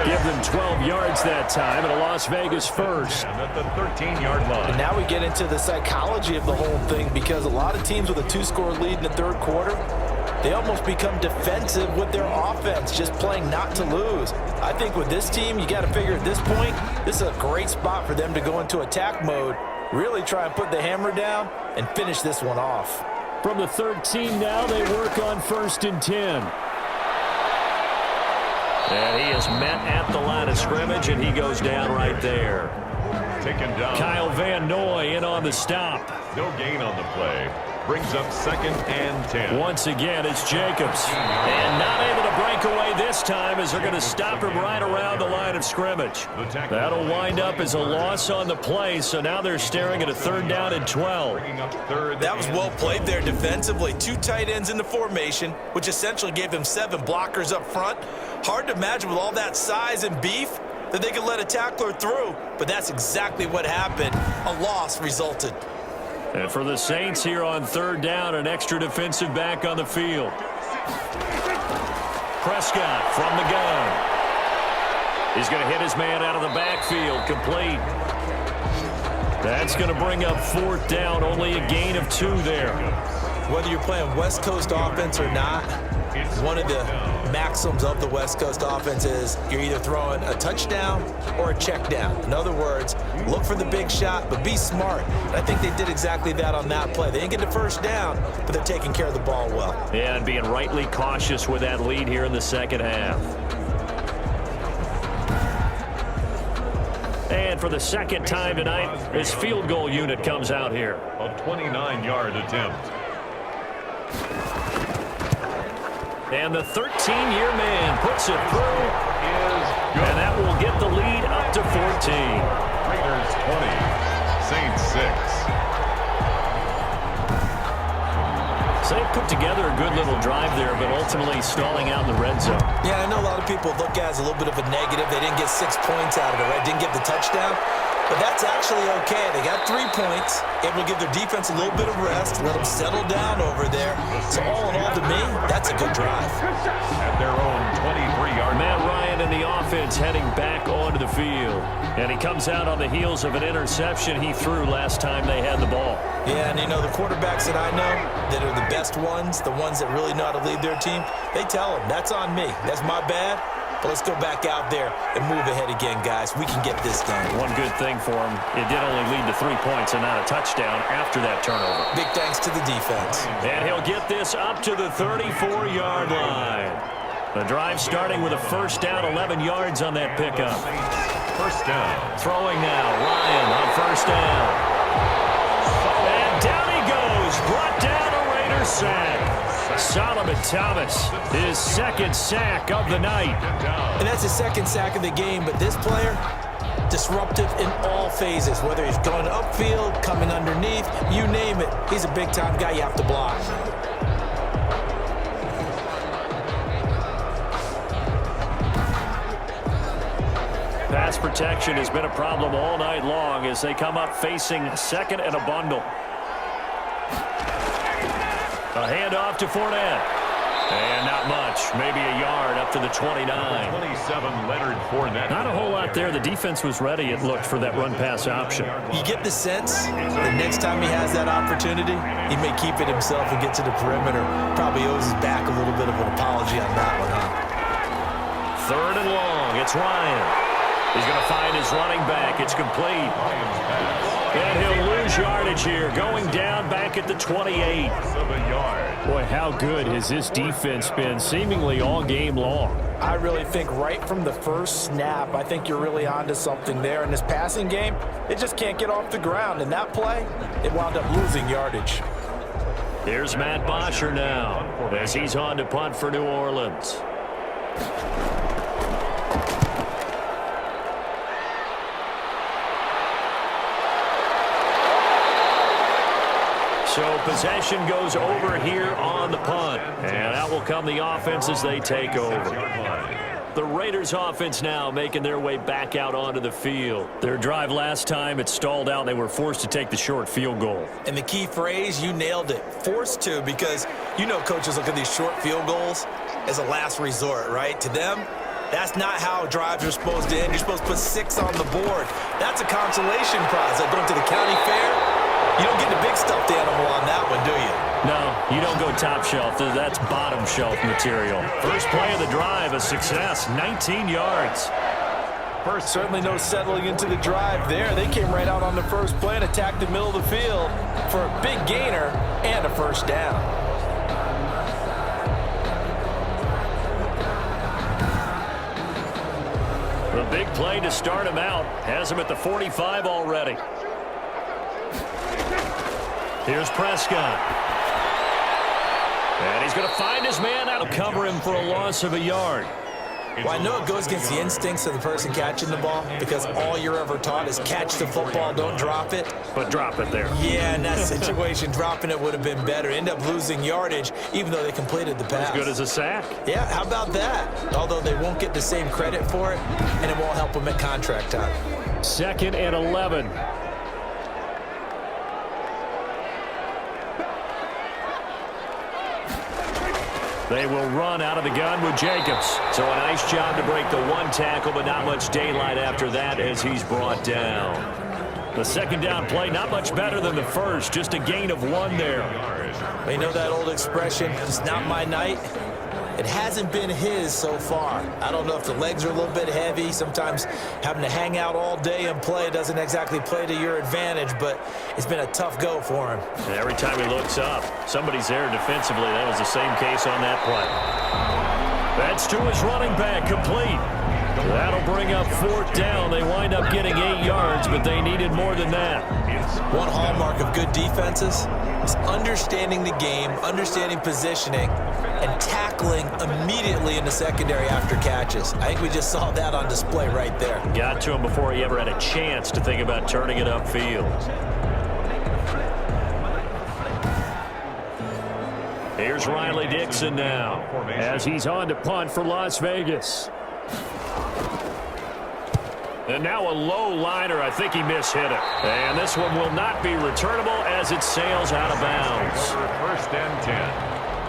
Give them 12 yards that time, and a Las Vegas first. And at the 13-yard line. And now we get into the psychology of the whole thing, because a lot of teams with a 2-score lead in the third quarter, they almost become defensive with their offense, just playing not to lose. I think with this team, you got to figure at this point, this is a great spot for them to go into attack mode, really try and put the hammer down and finish this one off. From the 13 now, they work on 1st and 10. And he is met at the line of scrimmage, and he goes down right there. Taken down. Kyle Van Noy in on the stop. No gain on the play. Brings up 2nd and 10. Once again, it's Jacobs. And not able to break away this time, as they're going to stop him right around the line of scrimmage. That'll wind up as a loss on the play, so now they're staring at a 3rd down and 12. That was well played there defensively. 2 tight ends in the formation, which essentially gave them 7 blockers up front. Hard to imagine with all that size and beef that they could let a tackler through, but that's exactly what happened. A loss resulted. And for the Saints here on 3rd down, an extra defensive back on the field. Prescott from the gun. He's going to hit his man out of the backfield, complete. That's going to bring up 4th down, only a gain of 2 there. Whether you're playing West Coast offense or not, one of the maxims of the West Coast offense is you're either throwing a touchdown or a check down. In other words, look for the big shot, but be smart. And I think they did exactly that on that play. They didn't get the 1st down, but they're taking care of the ball well. Yeah, and being rightly cautious with that lead here in the 2nd half. And for the 2nd time tonight, his field goal unit comes out here. A 29-yard attempt. And the 13-year man puts it through, and that will get the lead up to 14. Raiders 20, Saints 6. So they put together a good little drive there, but ultimately stalling out in the red zone. Yeah, I know a lot of people look at it as a little bit of a negative. They didn't get 6 points out of it, right? Didn't get the touchdown. But that's actually okay. They got 3 points, able to give their defense a little bit of rest, let them settle down over there. So all in all, to me, that's a good drive. At their own 23-yard. Matt Ryan and the offense heading back onto the field. And he comes out on the heels of an interception he threw last time they had the ball. Yeah, and you know, the quarterbacks that I know that are the best ones, the ones that really know how to lead their team, they tell them, that's on me. That's my bad. But let's go back out there and move ahead again, guys. We can get this done. One good thing for him, it did only lead to 3 points and not a touchdown after that turnover. Big thanks to the defense. And he'll get this up to the 34-yard line. The drive starting with a 1st down, 11 yards on that pickup. 1st down. Throwing now, Ryan on 1st down. And down he goes, brought down a Raiders sack. Solomon Thomas, his 2nd sack of the night. And that's his 2nd sack of the game, but this player, disruptive in all phases, whether he's going upfield, coming underneath, you name it. He's a big-time guy you have to block. Pass protection has been a problem all night long as they come up facing 2nd and a bundle. A handoff to Fournette. And not much. Maybe a yard up to the 29. 27, Leonard Fournette. Not a whole lot there. The defense was ready, it looked, for that run-pass option. You get the sense that next time he has that opportunity, he may keep it himself and get to the perimeter. Probably owes his back a little bit of an apology on that one, huh? 3rd and long. It's Ryan. He's going to find his running back. It's complete. And he'll lose yardage here, going down back at the 28. Boy, how good has this defense been seemingly all game long? I really think right from the first snap, I think you're really onto something there. In this passing game, it just can't get off the ground. And that play, it wound up losing yardage. Here's Matt Bosher now as he's on to punt for New Orleans. possession goes over here on the punt. And out will come the offense as they take over. The Raiders offense now making their way back out onto the field. Their drive last time, it stalled out. They were forced to take the short field goal. And the key phrase, you nailed it, forced to, because you know coaches look at these short field goals as a last resort, right? To them, that's not how drives are supposed to end. You're supposed to put 6 on the board. That's a consolation prize. Like going to the county fair, you don't get the big stuffed animal on that one, do you? No, you don't go top shelf. That's bottom shelf material. First play of the drive, a success, 19 yards. First, certainly no settling into the drive there. They came right out on the first play and attacked the middle of the field for a big gainer and a first down. The big play to start him out has him at the 45 already. Here's Prescott. And he's going to find his man. That'll cover him for a loss of a yard. Well, I know it goes against the instincts of the person catching the ball because all you're ever taught is catch the football, don't drop it. But drop it there. Yeah, in that situation, dropping it would have been better. End up losing yardage, even though they completed the pass. As good as a sack. Yeah, how about that? Although they won't get the same credit for it, and it won't help them at contract time. 2nd and 11. They will run out of the gun with Jacobs. So a nice job to break the one tackle, but not much daylight after that as he's brought down. The second down play, not much better than the first, just a gain of 1 there. You know that old expression, it's not my night? It hasn't been his so far. I don't know if the legs are a little bit heavy. Sometimes having to hang out all day and play doesn't exactly play to your advantage, but it's been a tough go for him. And every time he looks up, somebody's there defensively. That was the same case on that play. That's to his running back, complete. That'll bring up 4th down. They wind up getting 8 yards, but they needed more than that. One hallmark of good defenses is understanding the game, understanding positioning, and tackling immediately in the secondary after catches. I think we just saw that on display right there. Got to him before he ever had a chance to think about turning it upfield. Here's Riley Dixon now as he's on to punt for Las Vegas. And now a low liner. I think he mishit it. And this one will not be returnable as it sails out of bounds. 1st and 10.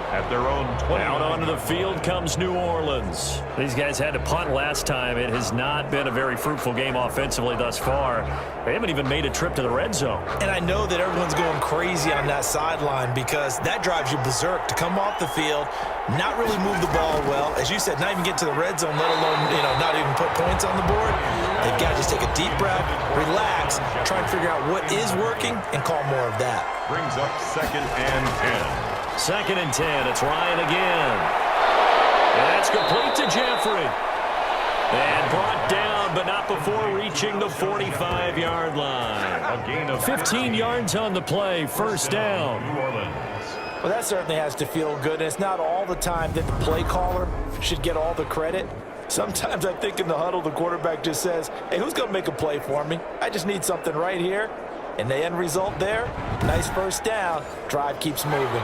At their own 20. Out onto the field comes New Orleans. These guys had to punt last time. It has not been a very fruitful game offensively thus far. They haven't even made a trip to the red zone. And I know that everyone's going crazy on that sideline because that drives you berserk to come off the field, not really move the ball well. As you said, not even get to the red zone, let alone, not even put points on the board. They've got to just take a deep breath, relax, try and figure out what is working and call more of that. Brings up 2nd and 10. 2nd and 10. It's Ryan again. That's complete to Jeffrey. And brought down, but not before reaching the 45-yard line. A gain of 15 yards on the play. 1st down. New Orleans. Well, that certainly has to feel good. And it's not all the time that the play caller should get all the credit. Sometimes I think in the huddle, the quarterback just says, hey, who's going to make a play for me? I just need something right here. And the end result there, nice 1st down. Drive keeps moving.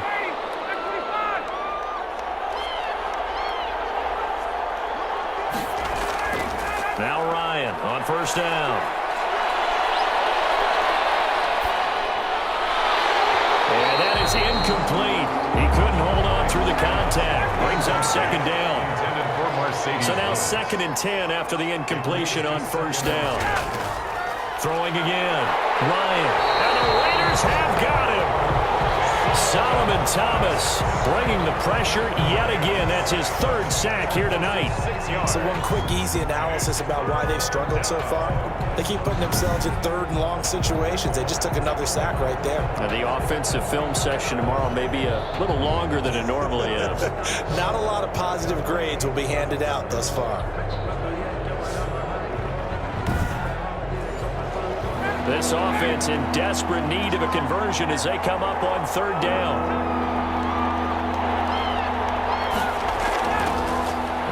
Now Ryan on 1st down. And that is incomplete. He couldn't hold on through the contact. Brings up 2nd down. So now 2nd and 10 after the incompletion on 1st down. Throwing again. Ryan. And the Raiders have got him. Solomon Thomas bringing the pressure yet again. That's his 3rd sack here tonight. So one quick, easy analysis about why they've struggled so far. They keep putting themselves in 3rd and long situations. They just took another sack right there. Now the offensive film session tomorrow may be a little longer than it normally is. Not a lot of positive grades will be handed out thus far. This offense in desperate need of a conversion as they come up on 3rd down.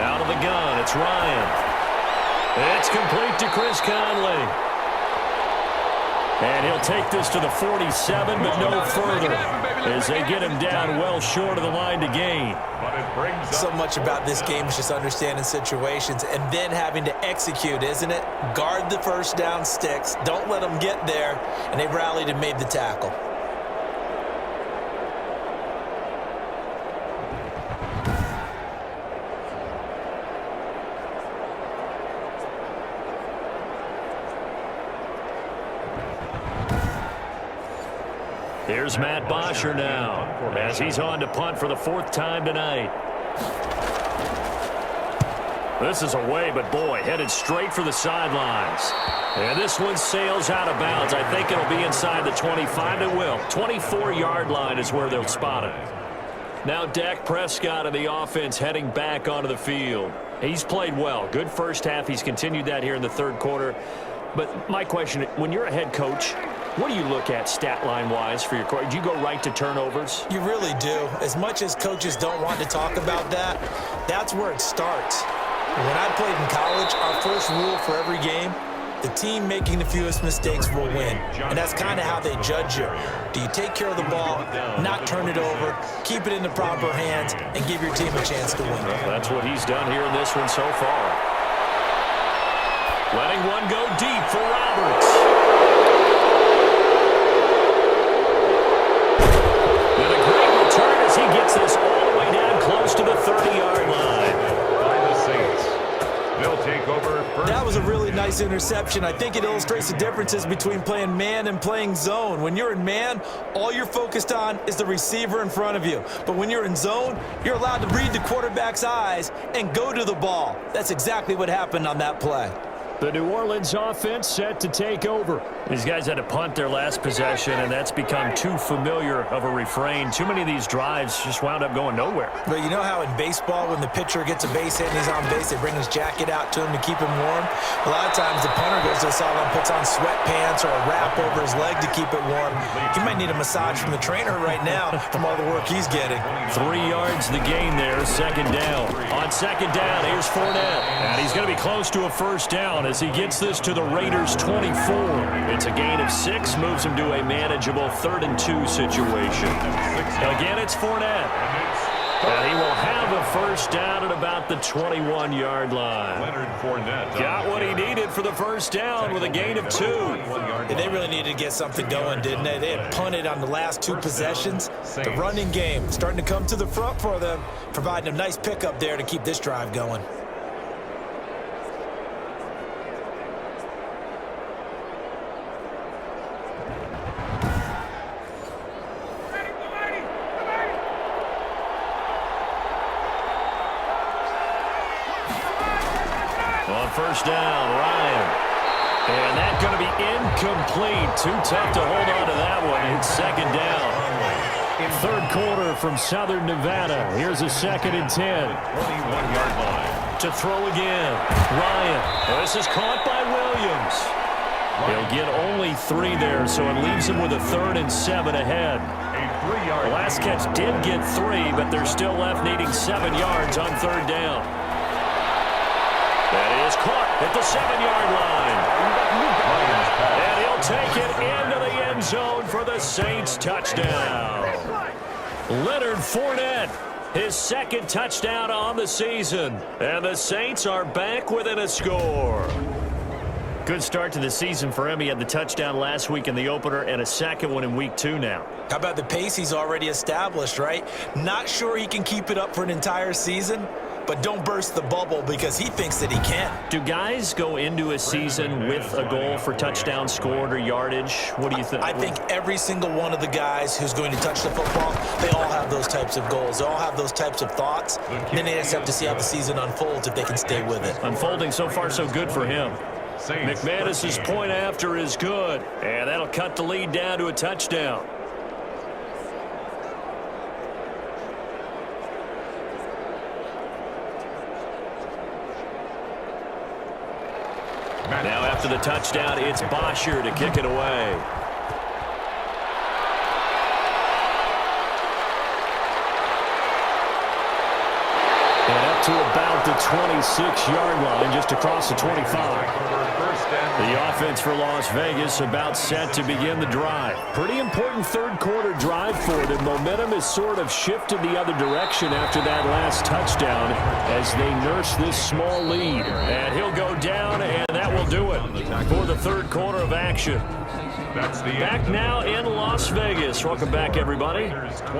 Out of the gun, it's Ryan. It's complete to Chris Conley. And he'll take this to the 47, but no further, as they get him down well short of the line to gain. So much about this game is just understanding situations and then having to execute, isn't it? Guard the first down sticks. Don't let them get there. And they rallied and made the tackle. Here's Matt Bosher now, as he's on to punt for the 4th time tonight. This is away, but boy, headed straight for the sidelines. And this one sails out of bounds. I think it'll be inside the 25. It will. 24-yard line is where they'll spot it. Now Dak Prescott of the offense heading back onto the field. He's played well. Good first half. He's continued that here in the 3rd quarter. But my question, when you're a head coach, what do you look at stat line-wise for your coach? Do you go right to turnovers? You really do. As much as coaches don't want to talk about that, that's where it starts. When I played in college, our first rule for every game, the team making the fewest mistakes will win. And that's kind of how they judge you. Do you take care of the ball, not turn it over, keep it in the proper hands, and give your team a chance to win? Well, that's what he's done here in this one so far. Letting one go deep for Roberts. And a great return as he gets this all the way down close to the 30-yard line. By the Saints. They'll take over first. That was a really nice interception. I think it illustrates the differences between playing man and playing zone. When you're in man, all you're focused on is the receiver in front of you. But when you're in zone, you're allowed to read the quarterback's eyes and go to the ball. That's exactly what happened on that play. The New Orleans offense set to take over. These guys had to punt their last possession, and that's become too familiar of a refrain. Too many of these drives just wound up going nowhere. But you know how in baseball, when the pitcher gets a base hit and he's on base, they bring his jacket out to him to keep him warm? A lot of times the punter goes to the sideline, puts on sweatpants or a wrap over his leg to keep it warm. He might need a massage from the trainer right now from all the work he's getting. 3 yards the gain there, 2nd down. On 2nd down, here's Fournette. And he's going to be close to a first down as he gets this to the Raiders' 24. It's a gain of 6, moves him to a manageable 3rd and 2 situation. Again, it's Fournette. And he will have a first down at about the 21-yard line. Leonard Fournette. Got what he needed for the first down with a gain of 2. They really needed to get something going, didn't they? They had punted on the last 2 possessions. The running game starting to come to the front for them, providing a nice pickup there to keep this drive going. On first down, Ryan. And that's going to be incomplete. Too tough to hold on to that one. It's 2nd down. 3rd quarter from Southern Nevada. Here's a 2nd and 10. 21-yard line. To throw again. Ryan. This is caught by Williams. He'll get only 3 there, so it leaves him with a 3rd and 7 ahead. A 3-yard. The last catch did get 3, but they're still left needing 7 yards on 3rd down. That is caught at the 7-yard line. And he'll take it into the end zone for the Saints touchdown. Leonard Fournette, his 2nd touchdown on the season. And the Saints are back within a score. Good start to the season for him. He had the touchdown last week in the opener and a 2nd one in week 2 now. How about the pace he's already established, right? Not sure he can keep it up for an entire season, but don't burst the bubble because he thinks that he can. Do guys go into a season with a goal for touchdowns scored or yardage? What do you think? I think every single one of the guys who's going to touch the football, they all have those types of goals. They all have those types of thoughts. And then they just have to see how the season unfolds if they can stay with it. Unfolding so far so good for him. McManus's point after is good, and that'll cut the lead down to a touchdown. Now after the touchdown, it's Bosher to kick it away. And up to about the 26-yard line, just across the 25. The offense for Las Vegas about set to begin the drive. Pretty important third quarter drive for them. Momentum has sort of shifted the other direction after that last touchdown as they nurse this small lead. And he'll go down, and that will do it for the third quarter of action. Back now in Las Vegas. Welcome back, everybody.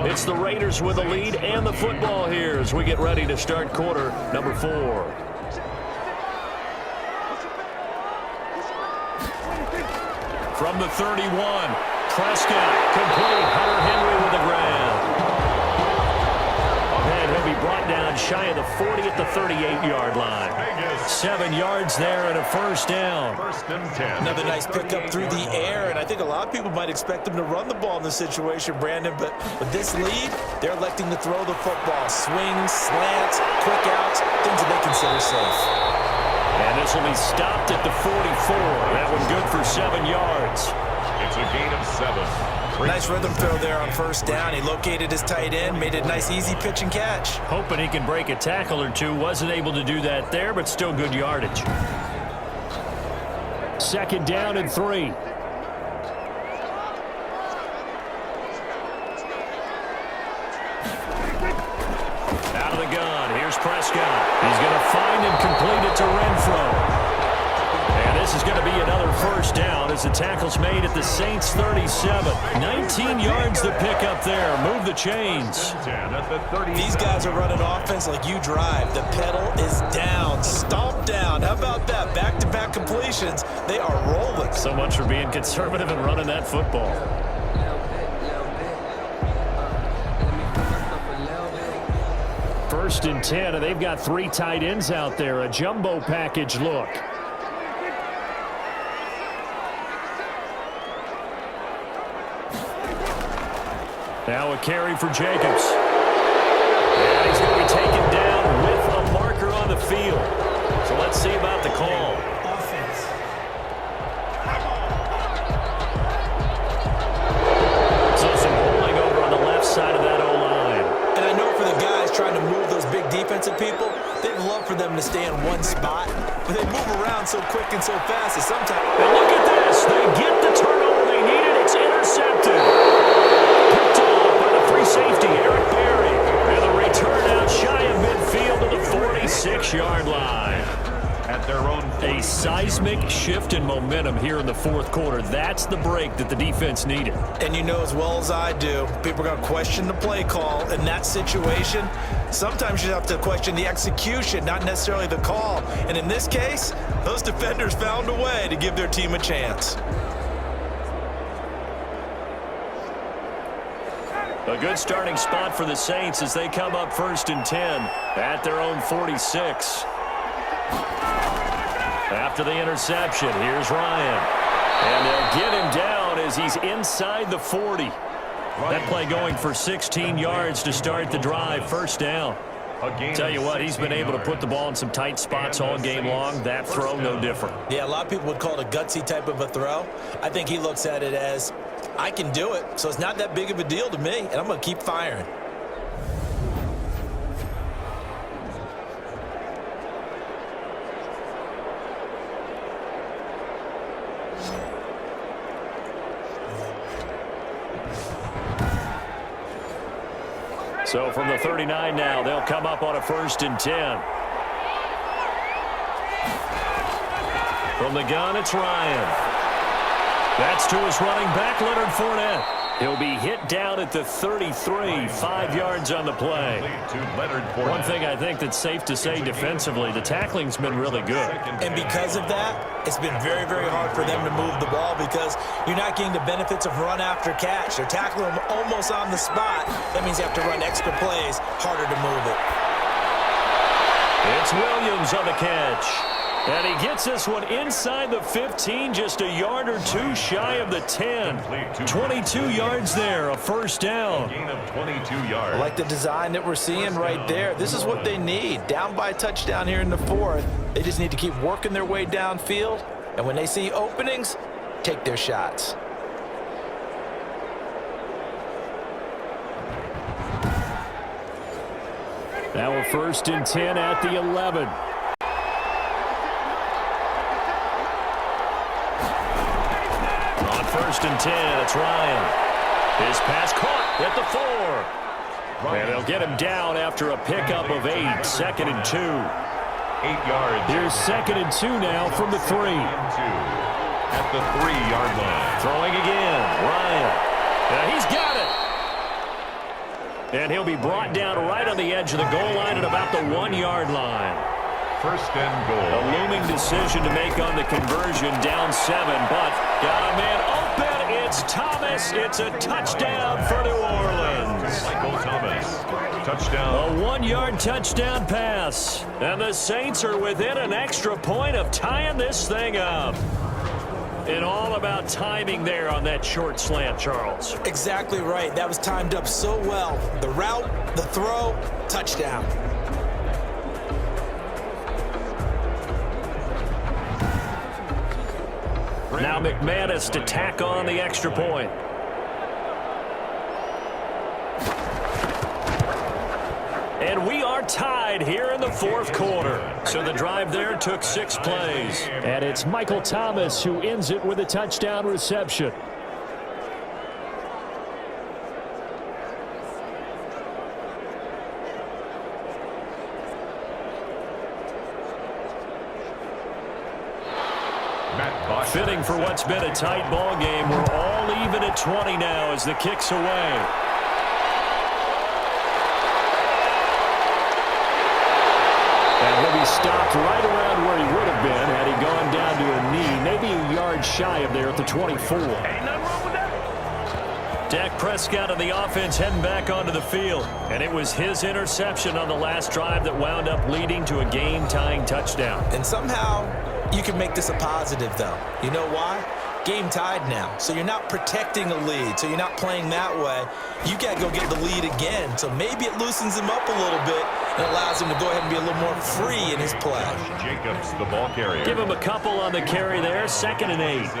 It's the Raiders with the lead and the football here as we get ready to start quarter number 4. From the 31, Prescott complete. Hunter Henry with the grab. And he'll be brought down shy of the 40 at the 38-yard line. 7 yards there and a first down. Another nice pickup through the air, and I think a lot of people might expect them to run the ball in this situation, Brandon, but with this lead, they're electing to throw the football. Swings, slants, quick outs, things that they consider safe. And this will be stopped at the 44. That one good for 7 yards. It's a gain of 7. Nice rhythm throw there on first down. He located his tight end, made it a nice, easy pitch and catch. Hoping he can break a tackle or two. Wasn't able to do that there, but still good yardage. Second down and 3. Out of the gun. Here's Prescott. He's going to find and complete it to Renfro. And this is going to be another first down as the tackle's made at the Saints 37. 19 yards to pick up there. Move the chains. These guys are running offense like you drive. The pedal is down. Stomp down. How about that? Back-to-back completions. They are rolling. So much for being conservative and running that football. First and 10, and they've got 3 tight ends out there. A jumbo package look. Now a carry for Jacobs. And he's going to be taken down with a marker on the field. So let's see about the call. Offense. So some holding over on the left side of that O-line. And I know for the guys trying to move those big defensive people, they'd love for them to stay in one spot, but they move around so quick and so fast that sometimes... And look at this. They get the turnover they needed. It's intercepted. Picked off by the free safety, Eric Berry. And the return out shy of midfield to the 46-yard line. At their own A seismic shift in momentum here in the fourth quarter. That's the break that the defense needed. And you know as well as I do, people are going to question the play call in that situation. Sometimes you have to question the execution, not necessarily the call. And in this case, those defenders found a way to give their team a chance. A good starting spot for the Saints as they come up first and 10 at their own 46. After the interception, here's Ryan. And they'll get him down as he's inside the 40. That play going for 16 yards to start the drive, first down. Tell you what, he's been able to put the ball in some tight spots all game long. That throw, no different. Yeah, a lot of people would call it a gutsy type of a throw. I think he looks at it as, I can do it, so it's not that big of a deal to me, and I'm going to keep firing. So from the 39 now, they'll come up on a first and 10. From the gun, it's Ryan. That's to his running back, Leonard Fournette. He'll be hit down at the 33, 5 yards on the play. One thing I think that's safe to say defensively, the tackling's been really good. And because of that, it's been very, very hard for them to move the ball because you're not getting the benefits of run after catch. They're tackling them almost on the spot. That means you have to run extra plays, harder to move it. It's Williams on the catch. And he gets this one inside the 15, just a yard or two shy of the 10. 22 yards there, a first down. gain of 22 yards. I like the design that we're seeing right there. This is what they need. Down by a touchdown here in the fourth. They just need to keep working their way downfield. And when they see openings, take their shots. Now a first and 10 at the 11. first and 10. It's Ryan. His pass caught at the 4. And they'll get him down after a pickup of 8. 2nd and 2. 8 yards. Here's 2nd and 2 now from the 3. At the 3-yard line. Throwing again. Ryan. He's got it. And he'll be brought down right on the edge of the goal line at about the 1-yard line. First and goal. A looming decision to make on the conversion, down 7, but got a man open. It's Thomas. It's a touchdown for New Orleans. Michael Thomas. Touchdown. A 1-yard touchdown pass. And the Saints are within an extra point of tying this thing up. And all about timing there on that short slant, Charles. Exactly right. That was timed up so well. The route, the throw, touchdown. Now McManus to tack on the extra point. And we are tied here in the 4th quarter. So the drive there took 6 plays. And it's Michael Thomas who ends it with a touchdown reception. Fitting for what's been a tight ball game. We're all even at 20 now as the kick's away. And he'll be stopped right around where he would have been had he gone down to a knee, maybe a yard shy of there at the 24. Ain't nothing wrong with that. Dak Prescott of the offense heading back onto the field. And it was his interception on the last drive that wound up leading to a game-tying touchdown. And somehow you can make this a positive, though. You know why? Game tied now. So you're not protecting a lead. So you're not playing that way. You got to go get the lead again. So maybe it loosens him up a little bit and allows him to go ahead and be a little more free in his play. Jacobs, the ball carrier. Give him a couple on the carry there. 2nd and 8.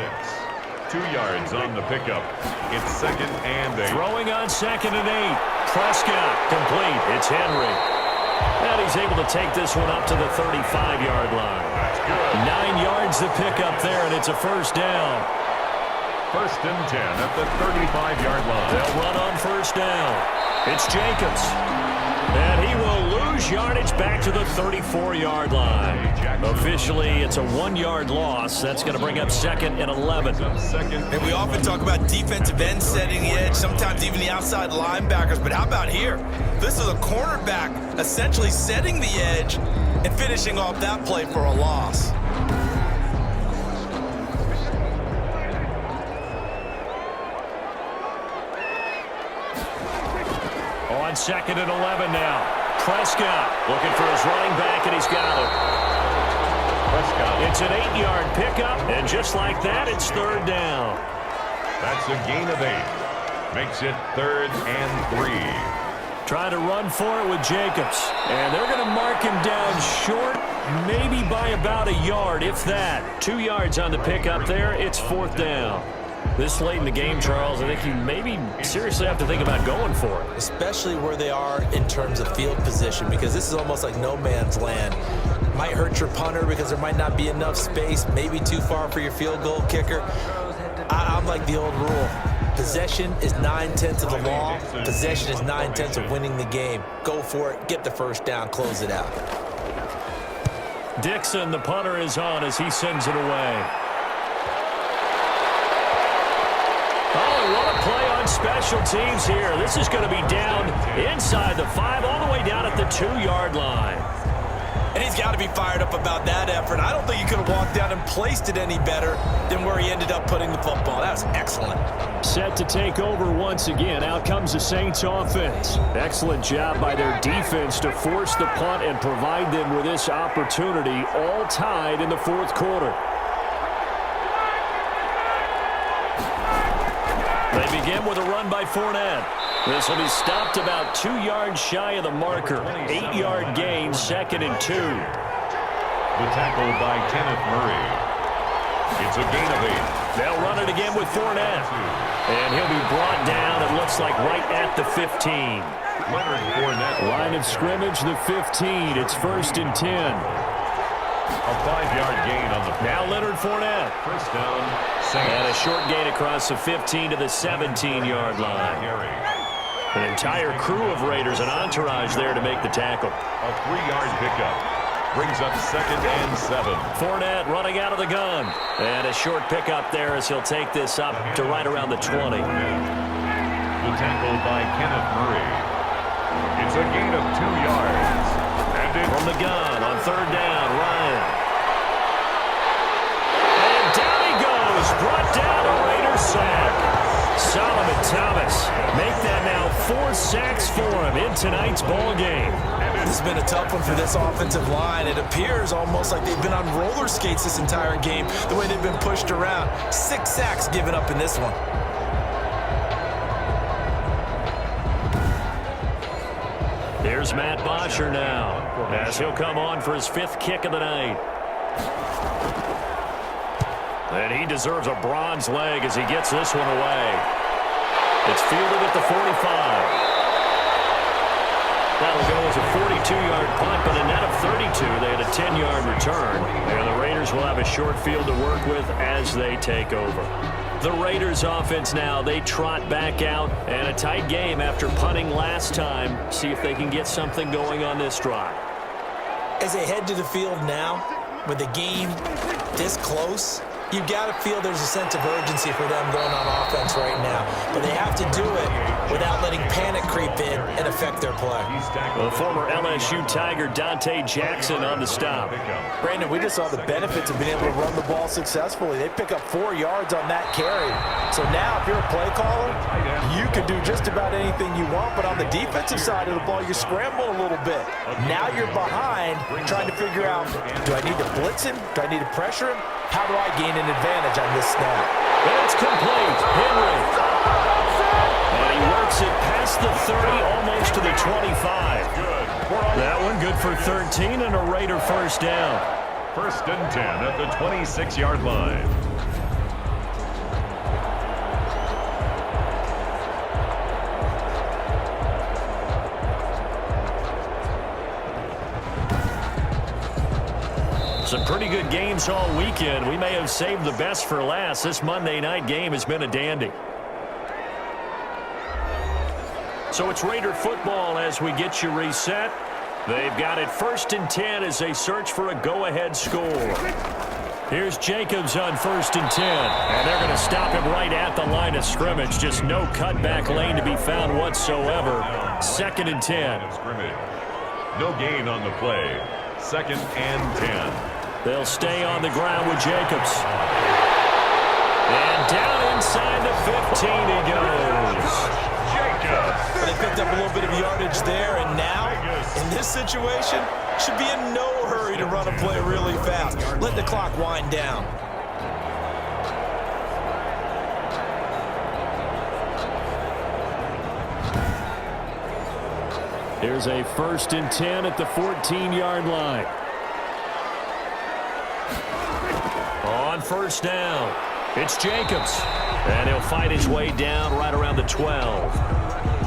2 yards on the pickup. It's 2nd and 8. Throwing on 2nd and 8. Prescott complete. It's Henry. And he's able to take this one up to the 35-yard line. That's good. 9 yards to pick up there, and it's a first down. First and 10 at the 35-yard line. They'll run on first down. It's Jacobs. And he will lose yardage back to the 34-yard line. Officially, it's a 1-yard loss. That's going to bring up 2nd and 11. And we often talk about defensive ends setting the edge, sometimes even the outside linebackers. But how about here? This is a cornerback essentially setting the edge and finishing off that play for a loss. On 2nd and 11 now. Prescott looking for his running back, and he's got it. Prescott. It's an 8-yard pickup, and just like that, it's 3rd down. That's a gain of 8. Makes it 3rd and 3. Trying to run for it with Jacobs. And they're going to mark him down short, maybe by about a yard, if that. 2 yards on the pickup there. It's 4th down. This late in the game, Charles, I think you maybe seriously have to think about going for it. Especially where they are in terms of field position, because this is almost like no man's land. Might hurt your punter because there might not be enough space, maybe too far for your field goal kicker. I'm like the old rule. Possession is 9/10 of the law. Possession is 9/10 of winning the game. Go for it, get the first down, close it out. Dixon, the punter, is on as he sends it away. Oh, what a play on special teams here. This is going to be down inside the 5, all the way down at the 2-yard line. And he's got to be fired up about that effort. I don't think he could have walked down and placed it any better than where he ended up putting the football. That was excellent. Set to take over once again. Out comes the Saints offense. Excellent job by their defense to force the punt and provide them with this opportunity, all tied in the 4th quarter. They begin with a run by Fournette. This will be stopped about 2 yards shy of the marker. 8-yard gain, 2nd and 2. The tackle by Kenneth Murray. It's a gain of 8. They'll run it again with Fournette. And he'll be brought down, it looks like, right at the 15. Leonard Fournette. Line of scrimmage, the 15. It's 1st and 10. A 5-yard gain on the play. Now Leonard Fournette. First down, And a Saints. short gain across the 15 to the 17-yard line. Carry. An entire crew of Raiders, an entourage there to make the tackle. A 3-yard pickup. Brings up 2nd and 7. Fournette running out of the gun. And a short pickup there as he'll take this up to right around the 20. The tackle by Kenneth Murray. It's a gain of 2 yards. And it's From the gun on 3rd down, Ryan. And down he goes. Brought down a Raiders sack. Solomon Thomas make that now 4 sacks for him in tonight's ball game. This has been a tough one for this offensive line. It appears almost like they've been on roller skates this entire game, the way they've been pushed around. 6 sacks given up in this one. Here's Matt Bosher now as he'll come on for his 5th kick of the night. And he deserves a bronze leg as he gets this one away. It's fielded at the 45. That'll go as a 42-yard punt, but a net of 32. They had a 10-yard return. And the Raiders will have a short field to work with as they take over. The Raiders offense now, they trot back out, and a tight game after punting last time. See if they can get something going on this drive. As they head to the field now, with the game this close, you've got to feel there's a sense of urgency for them going on offense right now. But they have to do it without letting panic creep in and affect their play. The former LSU Tiger Dante Jackson on the stop. Brandon, we just saw the benefits of being able to run the ball successfully. They pick up 4 yards on that carry. So now if you're a play caller, you can do just about anything you want. But on the defensive side of the ball, you scramble a little bit. Now you're behind trying to figure out, do I need to blitz him? Do I need to pressure him? How do I gain an advantage on this snap? And it's complete. Henry. And he works it past the 30, almost to the 25. That one good for 13 and a Raider first down. 1st and 10 at the 26-yard line. Some pretty good games all weekend. We may have saved the best for last. This Monday night game has been a dandy. So it's Raider football as we get you reset. They've got it 1st and 10 as they search for a go-ahead score. Here's Jacobs on 1st and 10. And they're going to stop him right at the line of scrimmage. Just no cutback lane to be found whatsoever. 2nd and 10. Scrimmage. No gain on the play. 2nd and 10. They'll stay on the ground with Jacobs. And down inside the 15 he goes. But they picked up a little bit of yardage there, and now, in this situation, should be in no hurry to run a play really fast. Let the clock wind down. Here's a 1st and 10 at the 14-yard line. On 1st down, it's Jacobs. And he'll fight his way down right around the 12.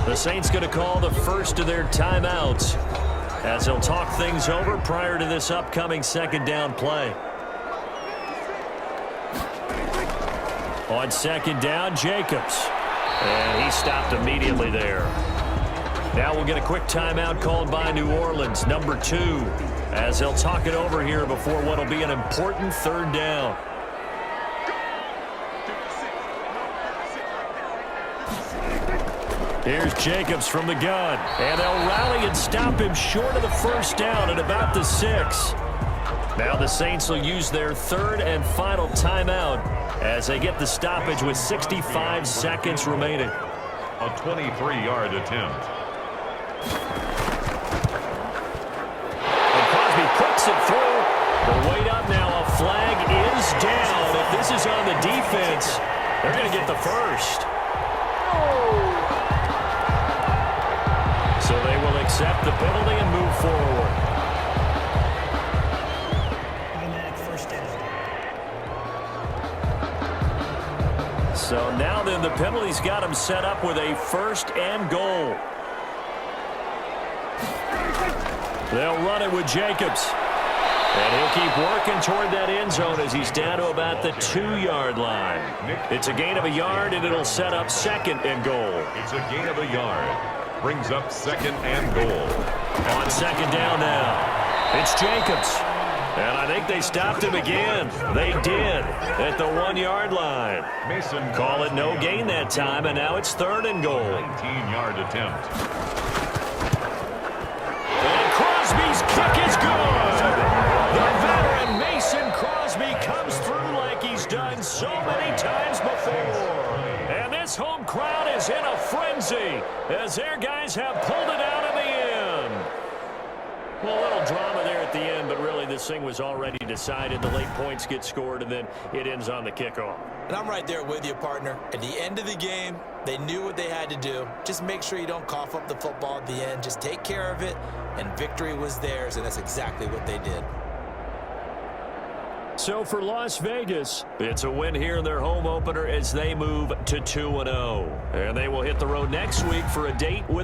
The Saints going to call the first of their timeouts as they'll talk things over prior to this upcoming 2nd down play. On 2nd down, Jacobs. And he stopped immediately there. Now we'll get a quick timeout called by New Orleans, number 2, as they'll talk it over here before what will be an important 3rd down. Here's Jacobs from the gun, and they'll rally and stop him short of the 1st down at about the 6. Now the Saints will use their 3rd and final timeout as they get the stoppage with 65 seconds remaining. A 23-yard attempt. And Crosby puts it through. The wait up now. A flag is down. If this is on the defense, they're going to get the first. So they will accept the penalty and move forward. Automatic first down. So now then the penalty's got them set up with a 1st and goal. They'll run it with Jacobs. And he'll keep working toward that end zone as he's down to about the 2-yard line. It's a gain of a yard, and it'll set up 2nd and goal. It's a gain of a yard. Brings up 2nd and goal. On 2nd down now, it's Jacobs. And I think they stopped him again. They did at the 1-yard line. Mason Call it no gain that time, and now it's 3rd and goal. 19-yard attempt. And Crosby's kick is good. The veteran Mason Crosby comes through like he's done so many times before. And this home crowd is in a frenzy as their guys have pulled it out in the end. Well, a little drama there at the end, but really this thing was already decided. The late points get scored, and then it ends on the kickoff. And I'm right there with you, partner. At the end of the game, they knew what they had to do. Just make sure you don't cough up the football at the end. Just take care of it, and victory was theirs, and that's exactly what they did. So for Las Vegas, it's a win here in their home opener as they move to 2-0. And they will hit the road next week for a date with